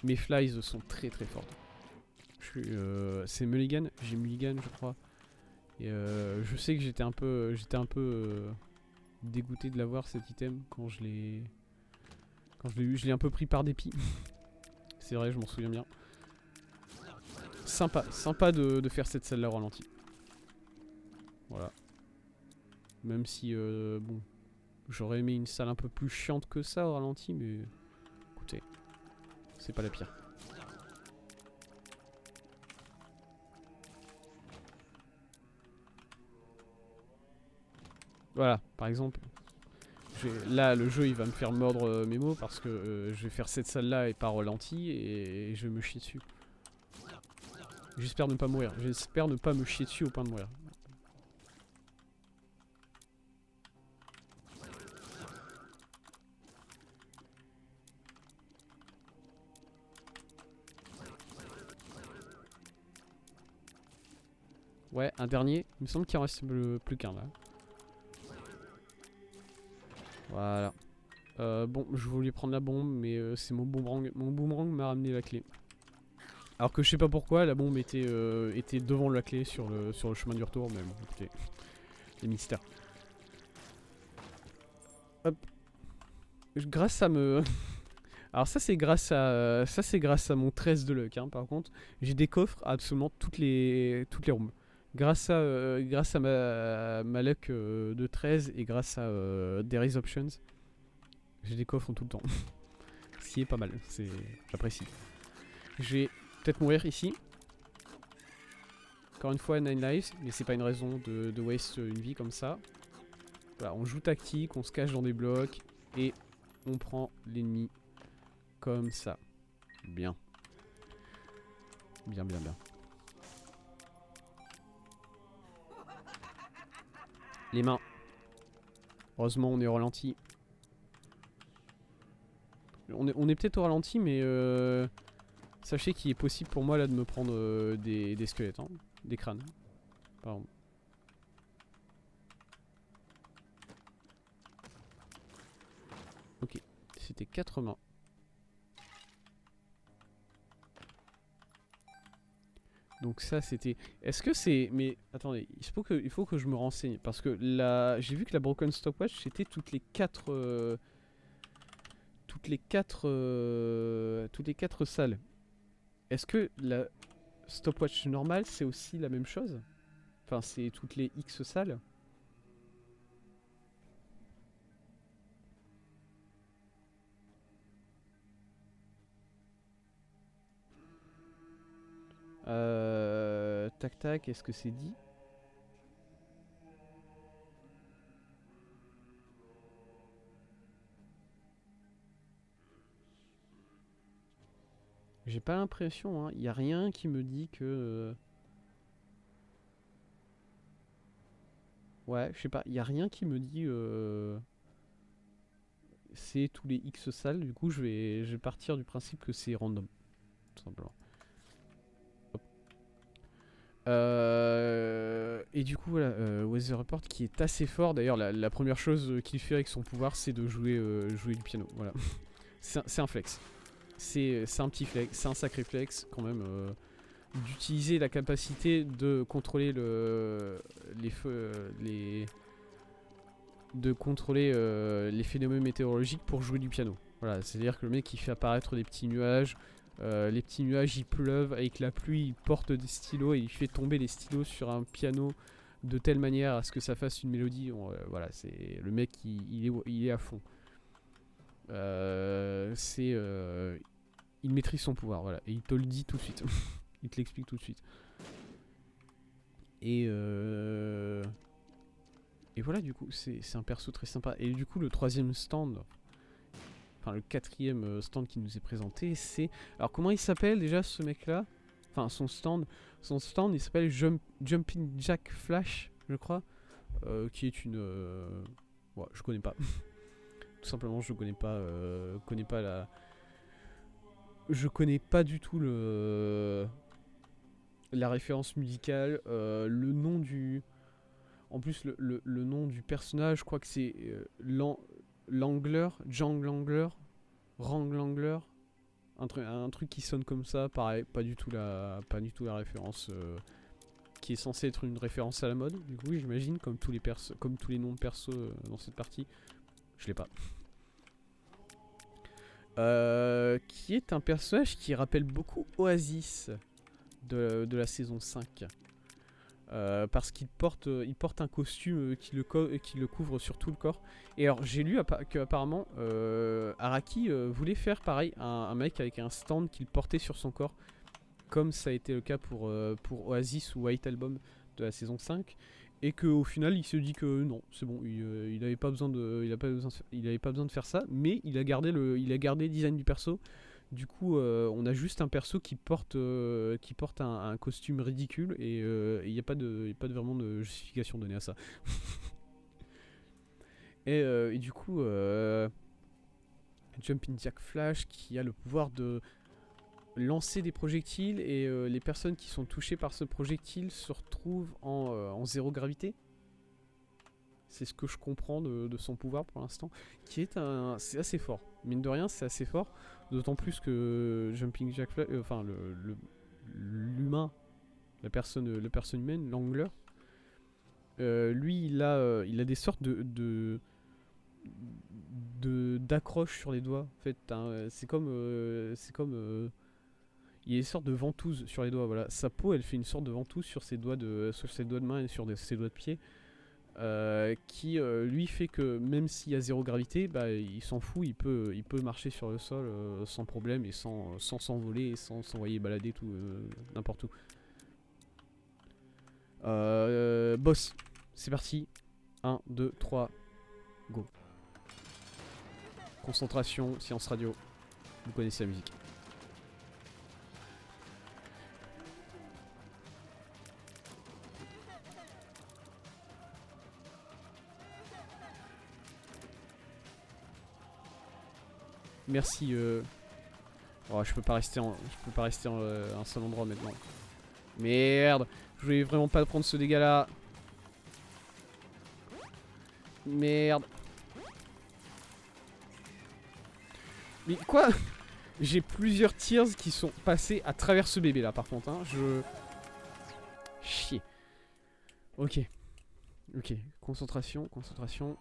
Mes flies sont très très fortes. C'est Mulligan, j'ai Mulligan je crois. Et je sais que j'étais un peu dégoûté de l'avoir cet item quand je l'ai eu, je l'ai un peu pris par dépit. C'est vrai, je m'en souviens bien. Sympa de faire cette salle là au ralenti. Voilà. Même si, bon, j'aurais aimé une salle un peu plus chiante que ça au ralenti, mais écoutez, c'est pas la pire. Voilà, par exemple, là le jeu il va me faire mordre mes mots parce que je vais faire cette salle là et pas ralenti et je vais me chier dessus. J'espère ne pas mourir. J'espère ne pas me chier dessus au point de mourir. Ouais, un dernier. Il me semble qu'il en reste plus qu'un là. Voilà. Bon, je voulais prendre la bombe, mais c'est mon boomerang. Mon boomerang m'a ramené la clé. Alors que je sais pas pourquoi, la bombe était devant la clé sur le chemin du retour, mais bon, écoutez, les mystères. Hop. Grâce à me... Alors ça c'est grâce à mon 13 de luck, hein, par contre. J'ai des coffres à absolument toutes les rooms. Grâce à ma luck de 13 et grâce à des raise options, j'ai des coffres tout le temps. Ce qui est pas mal. J'apprécie. Je vais peut-être mourir ici. Encore une fois 9 lives, mais c'est pas une raison de waste une vie comme ça. Voilà, on joue tactique, on se cache dans des blocs et on prend l'ennemi comme ça. Bien. Bien, bien, bien. Les mains. Heureusement, on est au ralenti. On est peut-être au ralenti, mais sachez qu'il est possible pour moi là de me prendre des squelettes, hein, des crânes. Pardon. Ok, c'était 4 mains. Donc ça c'était... Est-ce que c'est... Mais attendez, il faut que je me renseigne. Parce que là, j'ai vu que la Broken Stopwatch c'était toutes les 4... toutes les 4 salles. Est-ce que la stopwatch normale c'est aussi la même chose? Enfin c'est toutes les X salles? Tac tac, est-ce que c'est dit? J'ai pas l'impression, hein. Y a rien qui me dit que... Ouais, je sais pas, y a rien qui me dit... C'est tous les X salles, du coup je vais partir du principe que c'est random. Tout simplement. Hop. Et du coup voilà, Weather Report qui est assez fort. D'ailleurs la première chose qu'il fait avec son pouvoir c'est de jouer du piano. Voilà. C'est un flex. C'est un petit flex, c'est un sacré flex quand même. D'utiliser la capacité de contrôler les phénomènes météorologiques pour jouer du piano. Voilà, c'est-à-dire que le mec il fait apparaître des petits nuages. Les petits nuages ils pleuvent, avec la pluie il porte des stylos et il fait tomber les stylos sur un piano de telle manière à ce que ça fasse une mélodie. Voilà, c'est le mec il est à fond. Il maîtrise son pouvoir, voilà, et il te le dit tout de suite. Il te l'explique tout de suite. Et voilà, du coup, c'est un perso très sympa. Et du coup, le troisième stand, enfin le quatrième stand qui nous est présenté, c'est... Alors, comment il s'appelle déjà ce mec-là? Enfin, son stand, il s'appelle Jumping Jack Flash, je crois, qui est une... Ouais, je connais pas. Tout simplement, je connais pas la... Je connais pas du tout la référence musicale, le nom du... En plus, le nom du personnage, je crois que c'est Langler, Jang Langler, Rang Langler, un truc qui sonne comme ça, pareil, pas du tout la référence qui est censée être une référence à la mode. Du coup, oui, j'imagine, comme tous les noms de persos dans cette partie, je l'ai pas. Qui est un personnage qui rappelle beaucoup Oasis de la saison 5. Parce qu'il porte un costume qui le couvre sur tout le corps. Et alors j'ai lu qu'apparemment Araki voulait faire pareil, un mec avec un stand qu'il portait sur son corps, comme ça a été le cas pour Oasis ou White Album de la saison 5. Et qu'au final il se dit que non, c'est bon, il avait pas besoin de faire ça, mais il a gardé le design du perso. Du coup, on a juste un perso qui porte un costume ridicule et il n'y a pas vraiment de justification donnée à ça. et du coup, Jumping Jack Flash qui a le pouvoir de lancer des projectiles et les personnes qui sont touchées par ce projectile se retrouvent en zéro gravité. C'est ce que je comprends de son pouvoir pour l'instant. C'est assez fort. Mine de rien, c'est assez fort. D'autant plus que Jumping Jack Flash, enfin l'humain, la personne humaine, l'Angler, lui il a des sortes d'accroches sur les doigts. En fait, c'est comme il y a des sortes de ventouses sur les doigts. Voilà, sa peau, elle fait une sorte de ventouse sur ses doigts de main et sur ses doigts de pied. qui lui fait que même s'il y a zéro gravité, bah, il s'en fout, il peut marcher sur le sol sans problème et sans s'envoler et sans s'envoyer balader tout n'importe où. Boss, c'est parti. 1, 2, 3, go. Concentration, silence radio. Vous connaissez la musique. Merci. Oh, je peux pas rester un seul endroit maintenant. Merde, je voulais vraiment pas prendre ce dégât là. Merde. Mais quoi? J'ai plusieurs tirs qui sont passés à travers ce bébé là par contre. Hein. Chier. Ok. Ok. Concentration, concentration.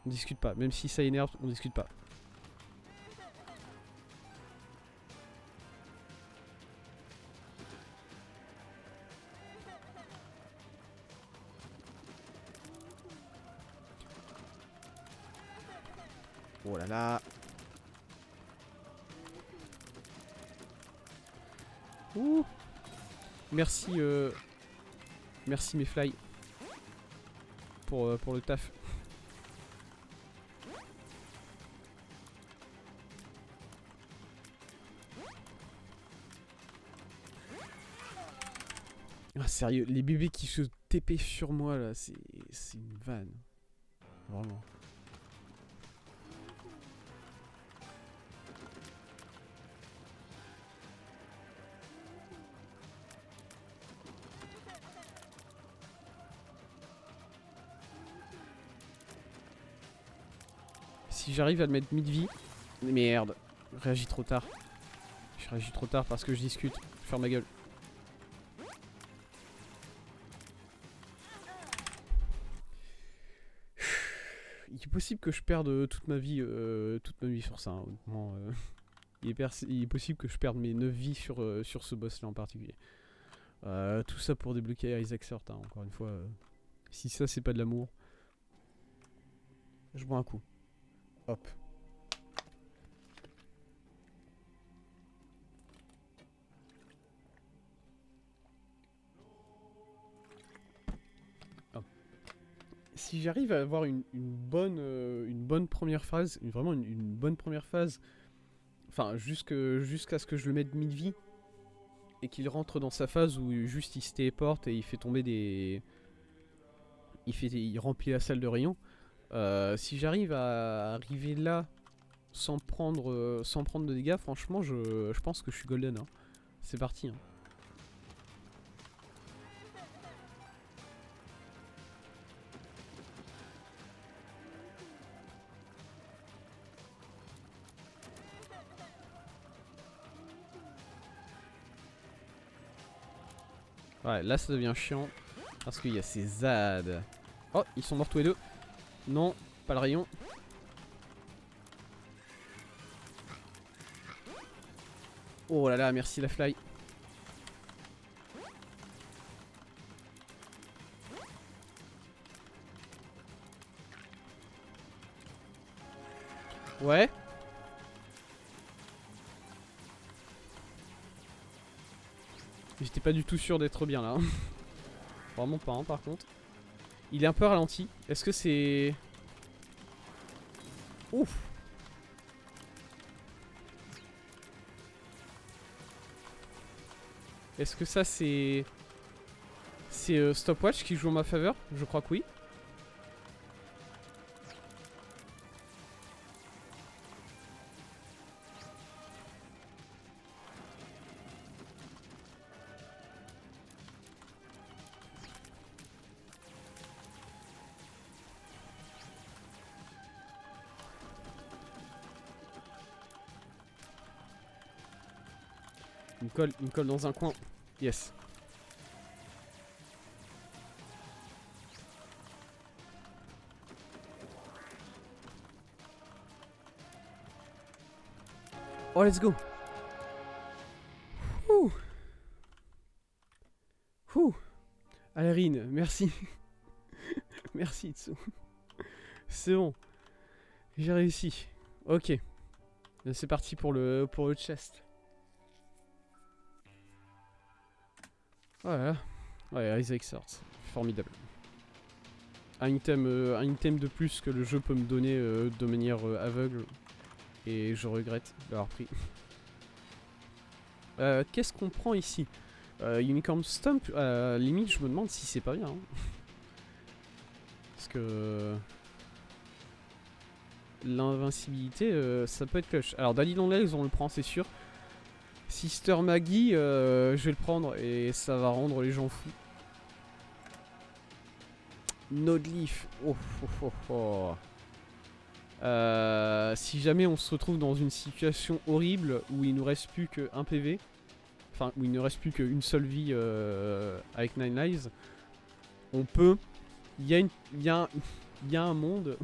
On discute pas. Même si ça énerve, on discute pas. Oh là là. Ouh. Merci merci mes fly pour le taf. Ah sérieux, les bébés qui se TP sur moi là, c'est une vanne. Vraiment. Si j'arrive à le mettre mid-vie... Merde, réagis trop tard. Je réagis trop tard parce que je discute. Je ferme ma gueule. Il est possible que je perde toute ma vie sur ça. Hein, honnêtement, il est possible que je perde mes 9 vies sur ce boss là en particulier. Tout ça pour débloquer Isaac Sort, hein, encore une fois. Si ça c'est pas de l'amour. Je bois un coup. Hop. Hop. Si j'arrive à avoir une bonne première phase, vraiment une bonne première phase, enfin jusqu'à ce que je le mette mid-vie, et qu'il rentre dans sa phase où juste il se téléporte et il fait tomber des... Il remplit la salle de rayons. Si j'arrive à arriver là sans prendre de dégâts, franchement je pense que je suis golden. Hein. C'est parti. Hein. Ouais, là ça devient chiant parce qu'il y a ces ZAD. Oh, ils sont morts tous les deux. Non, pas le rayon. Oh là là, merci la fly. Ouais. J'étais pas du tout sûr d'être bien là. Vraiment pas, hein, par contre. Il est un peu ralenti. Est-ce que c'est... Ouf. Est-ce que ça c'est... C'est Stopwatch qui joue en ma faveur? Je crois que oui. Il me colle dans un coin. Yes. Oh, let's go. Ouh. Ouh. Aérine, merci. Merci Itsu. C'est bon. J'ai réussi. Ok. C'est parti pour le chest. Voilà. Ouais, Isaac Swords. Formidable. Un item de plus que le jeu peut me donner de manière aveugle. Et je regrette d'avoir pris. Qu'est-ce qu'on prend ici? Unicorn Stomp, limite je me demande si c'est pas bien. Hein. Parce que... l'invincibilité, ça peut être clutch. Alors Daddy Long Legs, on le prend, c'est sûr. Sister Maggie, je vais le prendre et ça va rendre les gens fous. Nodleaf, oh, oh, oh, oh. Si jamais on se retrouve dans une situation horrible où il nous reste plus qu'un PV, enfin où il ne reste plus qu'une seule vie avec Nine Lives, on peut... Il y a un monde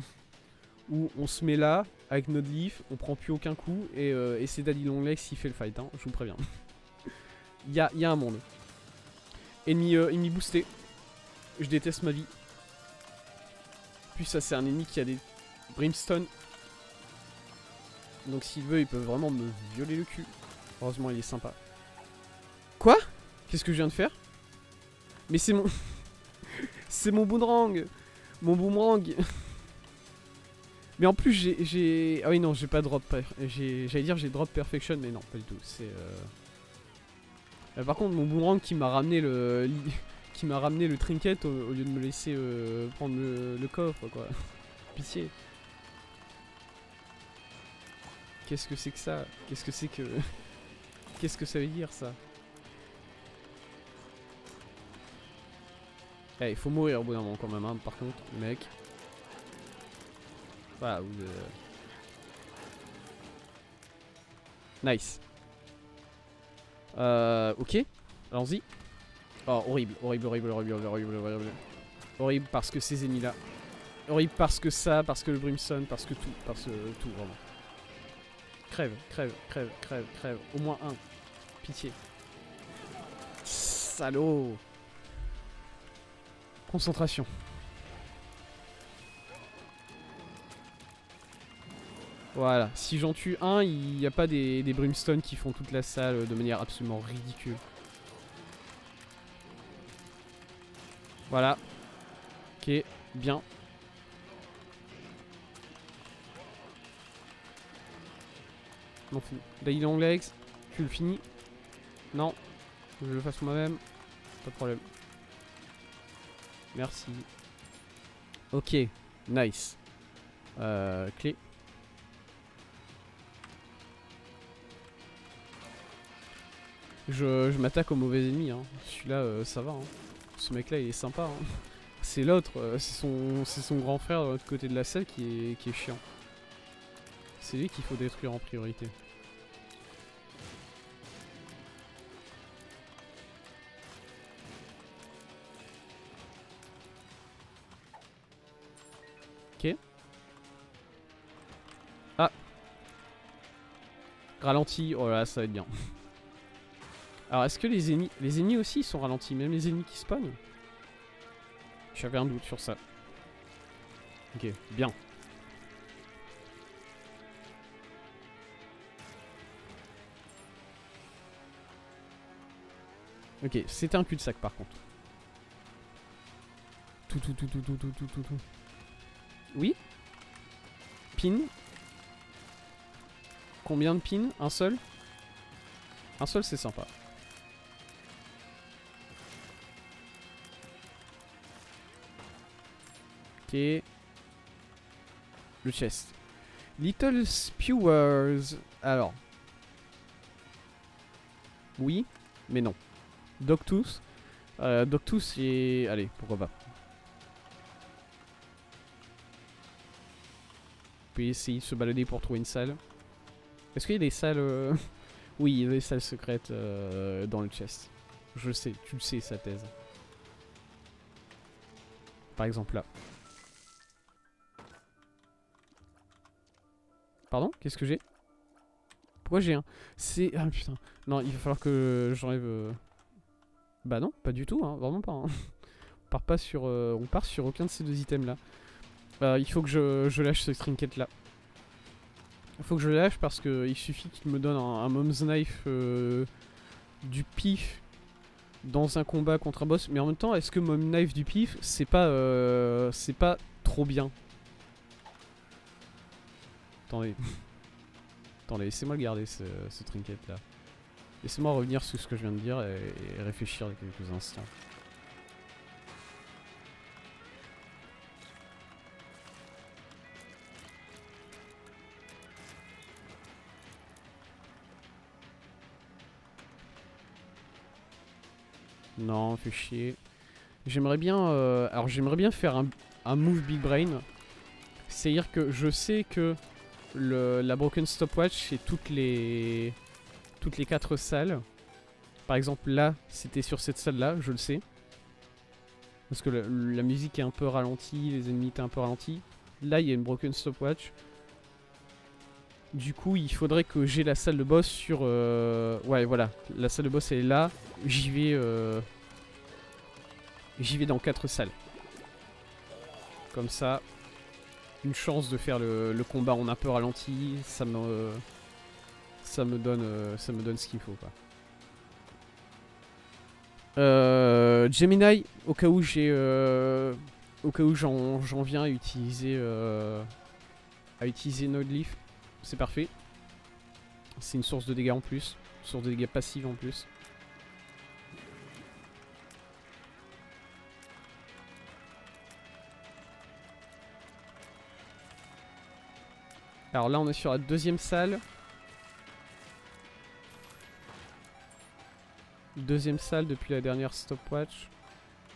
où on se met là avec Nodleaf, on prend plus aucun coup et c'est Daddy Longlegs qui fait le fight, hein, je vous préviens. Il y a un monde. Ennemi boosté. Je déteste ma vie. Puis ça c'est un ennemi qui a des brimstone. Donc s'il veut il peut vraiment me violer le cul. Heureusement il est sympa. Quoi? Qu'est-ce que je viens de faire? Mais c'est mon... c'est mon boomerang. Mon boomerang. Mais en plus j'ai... Ah oui non j'ai pas drop... J'allais dire j'ai drop perfection mais non pas du tout. C'est... par contre mon boomerang qui m'a ramené le... qui m'a ramené le trinket au lieu de me laisser prendre le coffre quoi. Pitié. Qu'est-ce que c'est que ça? Qu'est-ce que c'est que... Qu'est-ce que ça veut dire ça? Eh, il faut mourir au bout d'un moment quand même, hein, par contre, mec. Voilà, vous... Nice. Ok. Allons-y. Oh, horrible, horrible, horrible, horrible, horrible, horrible. Horrible parce que ces ennemis-là. Horrible parce que ça, parce que le Brimstone, parce que tout. Parce que tout, vraiment. Crève, crève, crève, crève, crève. Au moins un. Pitié. Salaud. Concentration. Voilà, si j'en tue un, il n'y a pas des brimstones qui font toute la salle de manière absolument ridicule. Voilà. Ok, bien. Non, fini. Daddy Long Legs, tu le finis? Non, je le fasse moi-même. Pas de problème. Merci. Ok, nice. Clé. Je m'attaque aux mauvais ennemis. Hein. Celui-là, ça va. Hein. Ce mec-là, il est sympa. Hein. C'est l'autre, c'est son grand frère de l'autre côté de la salle qui est chiant. C'est lui qu'il faut détruire en priorité. Ok. Ah. Ralenti. Oh là, ça va être bien. Alors, est-ce que les ennemis aussi ils sont ralentis, même les ennemis qui spawnent? J'avais un doute sur ça. Ok, bien. Ok, c'était un cul-de-sac par contre. Tout. Oui. Pin. Combien de pins? Un seul? Un seul c'est sympa. Ok. Le chest. Little Spewers. Alors. Oui, mais non. Dogtooth. Dogtooth c'est... Allez, pourquoi pas. On peut essayer de se balader pour trouver une salle. Est-ce qu'il y a des salles... Oui, il y a des salles secrètes dans le chest. Je le sais, tu le sais, sa thèse. Par exemple là. Pardon? Qu'est-ce que j'ai? Pourquoi j'ai un? C'est... Ah putain. Non, il va falloir que j'enlève... Bah non, pas du tout, hein. Vraiment pas. Hein. on part sur aucun de ces deux items là. Il faut que je lâche ce trinket là. Il faut que je le lâche parce que il suffit qu'il me donne un Mom's Knife du pif dans un combat contre un boss. Mais en même temps, est-ce que Mom's Knife du pif, c'est pas trop bien? Attendez. Attendez, laissez-moi le garder ce trinket là. Laissez-moi revenir sur ce que je viens de dire et réfléchir quelques instants. Non, fait chier. J'aimerais bien, alors j'aimerais bien faire un move big brain. C'est-à-dire que je sais que la broken stopwatch c'est toutes les 4 salles. Par exemple là, c'était sur cette salle là, je le sais. Parce que la musique est un peu ralentie, les ennemis étaient un peu ralentis. Là il y a une broken stopwatch. Du coup il faudrait que j'ai la salle de boss sur... Ouais voilà, la salle de boss elle est là. J'y vais dans 4 salles. Comme ça, une chance de faire le combat en un peu ralenti, ça me donne ce qu'il faut quoi. Gemini, au cas où j'en viens à utiliser Node Leaf, c'est parfait. C'est une source de dégâts en plus, une source de dégâts passive en plus. Alors là on est sur la deuxième salle. Deuxième salle depuis la dernière stopwatch.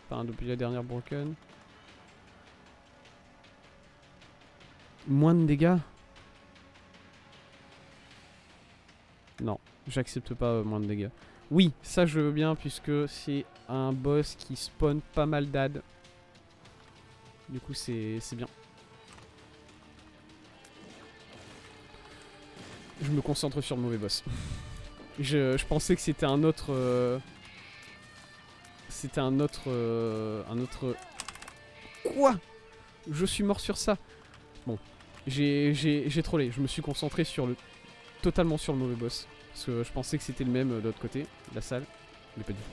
Enfin depuis la dernière broken. Moins de dégâts? Non, j'accepte pas moins de dégâts. Oui, ça je veux bien puisque c'est un boss qui spawn pas mal d'ad. Du coup c'est bien. Je me concentre sur le mauvais boss. Je pensais que c'était un autre... C'était un autre... Quoi? Je suis mort sur ça. Bon. J'ai trollé. Je me suis concentré sur totalement sur le mauvais boss. Parce que je pensais que c'était le même de l'autre côté de la salle. Mais pas du tout.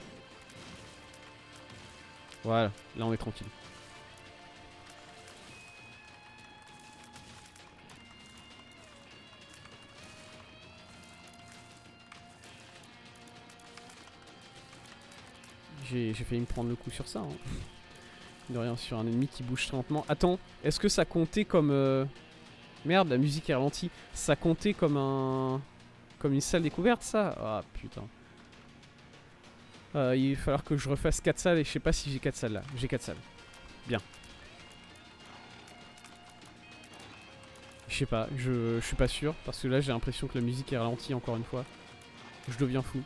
Voilà. Là on est tranquille. J'ai failli me prendre le coup sur ça. Hein. De rien, sur un ennemi qui bouge très lentement. Attends, est-ce que ça comptait comme... Merde, la musique est ralentie. Ça comptait comme une salle découverte, ça? Ah, putain. Il va falloir que je refasse 4 salles et je sais pas si j'ai 4 salles là. J'ai 4 salles. Bien. Je sais pas, je suis pas sûr. Parce que là, j'ai l'impression que la musique est ralentie encore une fois. Je deviens fou.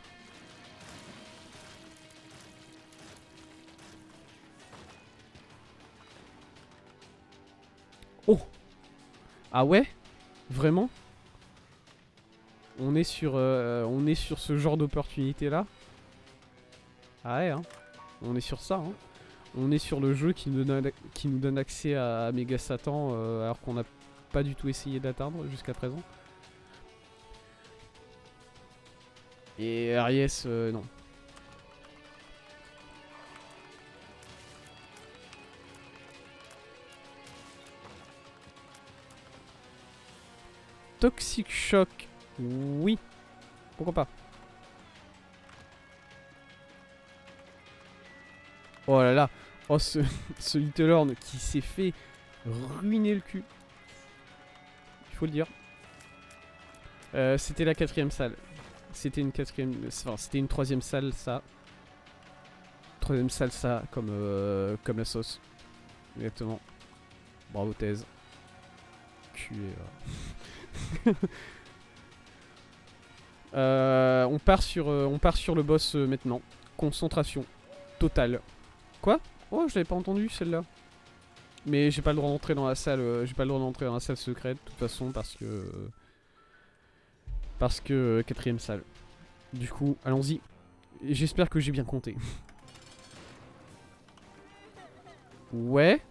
Oh! Ah ouais? Vraiment? On est sur ce genre d'opportunité là? Ah ouais, hein. On est sur ça, hein. On est sur le jeu qui nous donne accès à Mega Satan alors qu'on n'a pas du tout essayé d'atteindre jusqu'à présent. Et Aries, non. Toxic Shock, oui. Pourquoi pas? Oh là là. Oh ce Little Horn qui s'est fait ruiner le cul. Il faut le dire. C'était la 4ème salle. C'était une 4ème... Enfin, c'était une 3ème salle, ça. 3ème salle, ça, comme la sauce. Exactement. Bravo, thèse. Culé, on part sur le boss maintenant. Concentration totale. Quoi? Oh, je l'avais pas entendu celle-là. Mais j'ai pas le droit d'entrer dans la salle. J'ai pas le droit d'entrer dans la salle secrète de toute façon parce que 4ème salle. Du coup, allons-y. J'espère que j'ai bien compté. Ouais.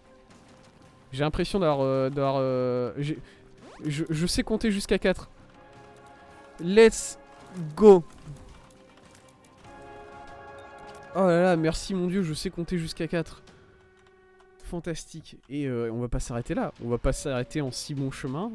J'ai l'impression je sais compter jusqu'à 4. Let's go. Oh là là, merci mon dieu, je sais compter jusqu'à 4. Fantastique. Et on va pas s'arrêter là. On va pas s'arrêter en si bon chemin.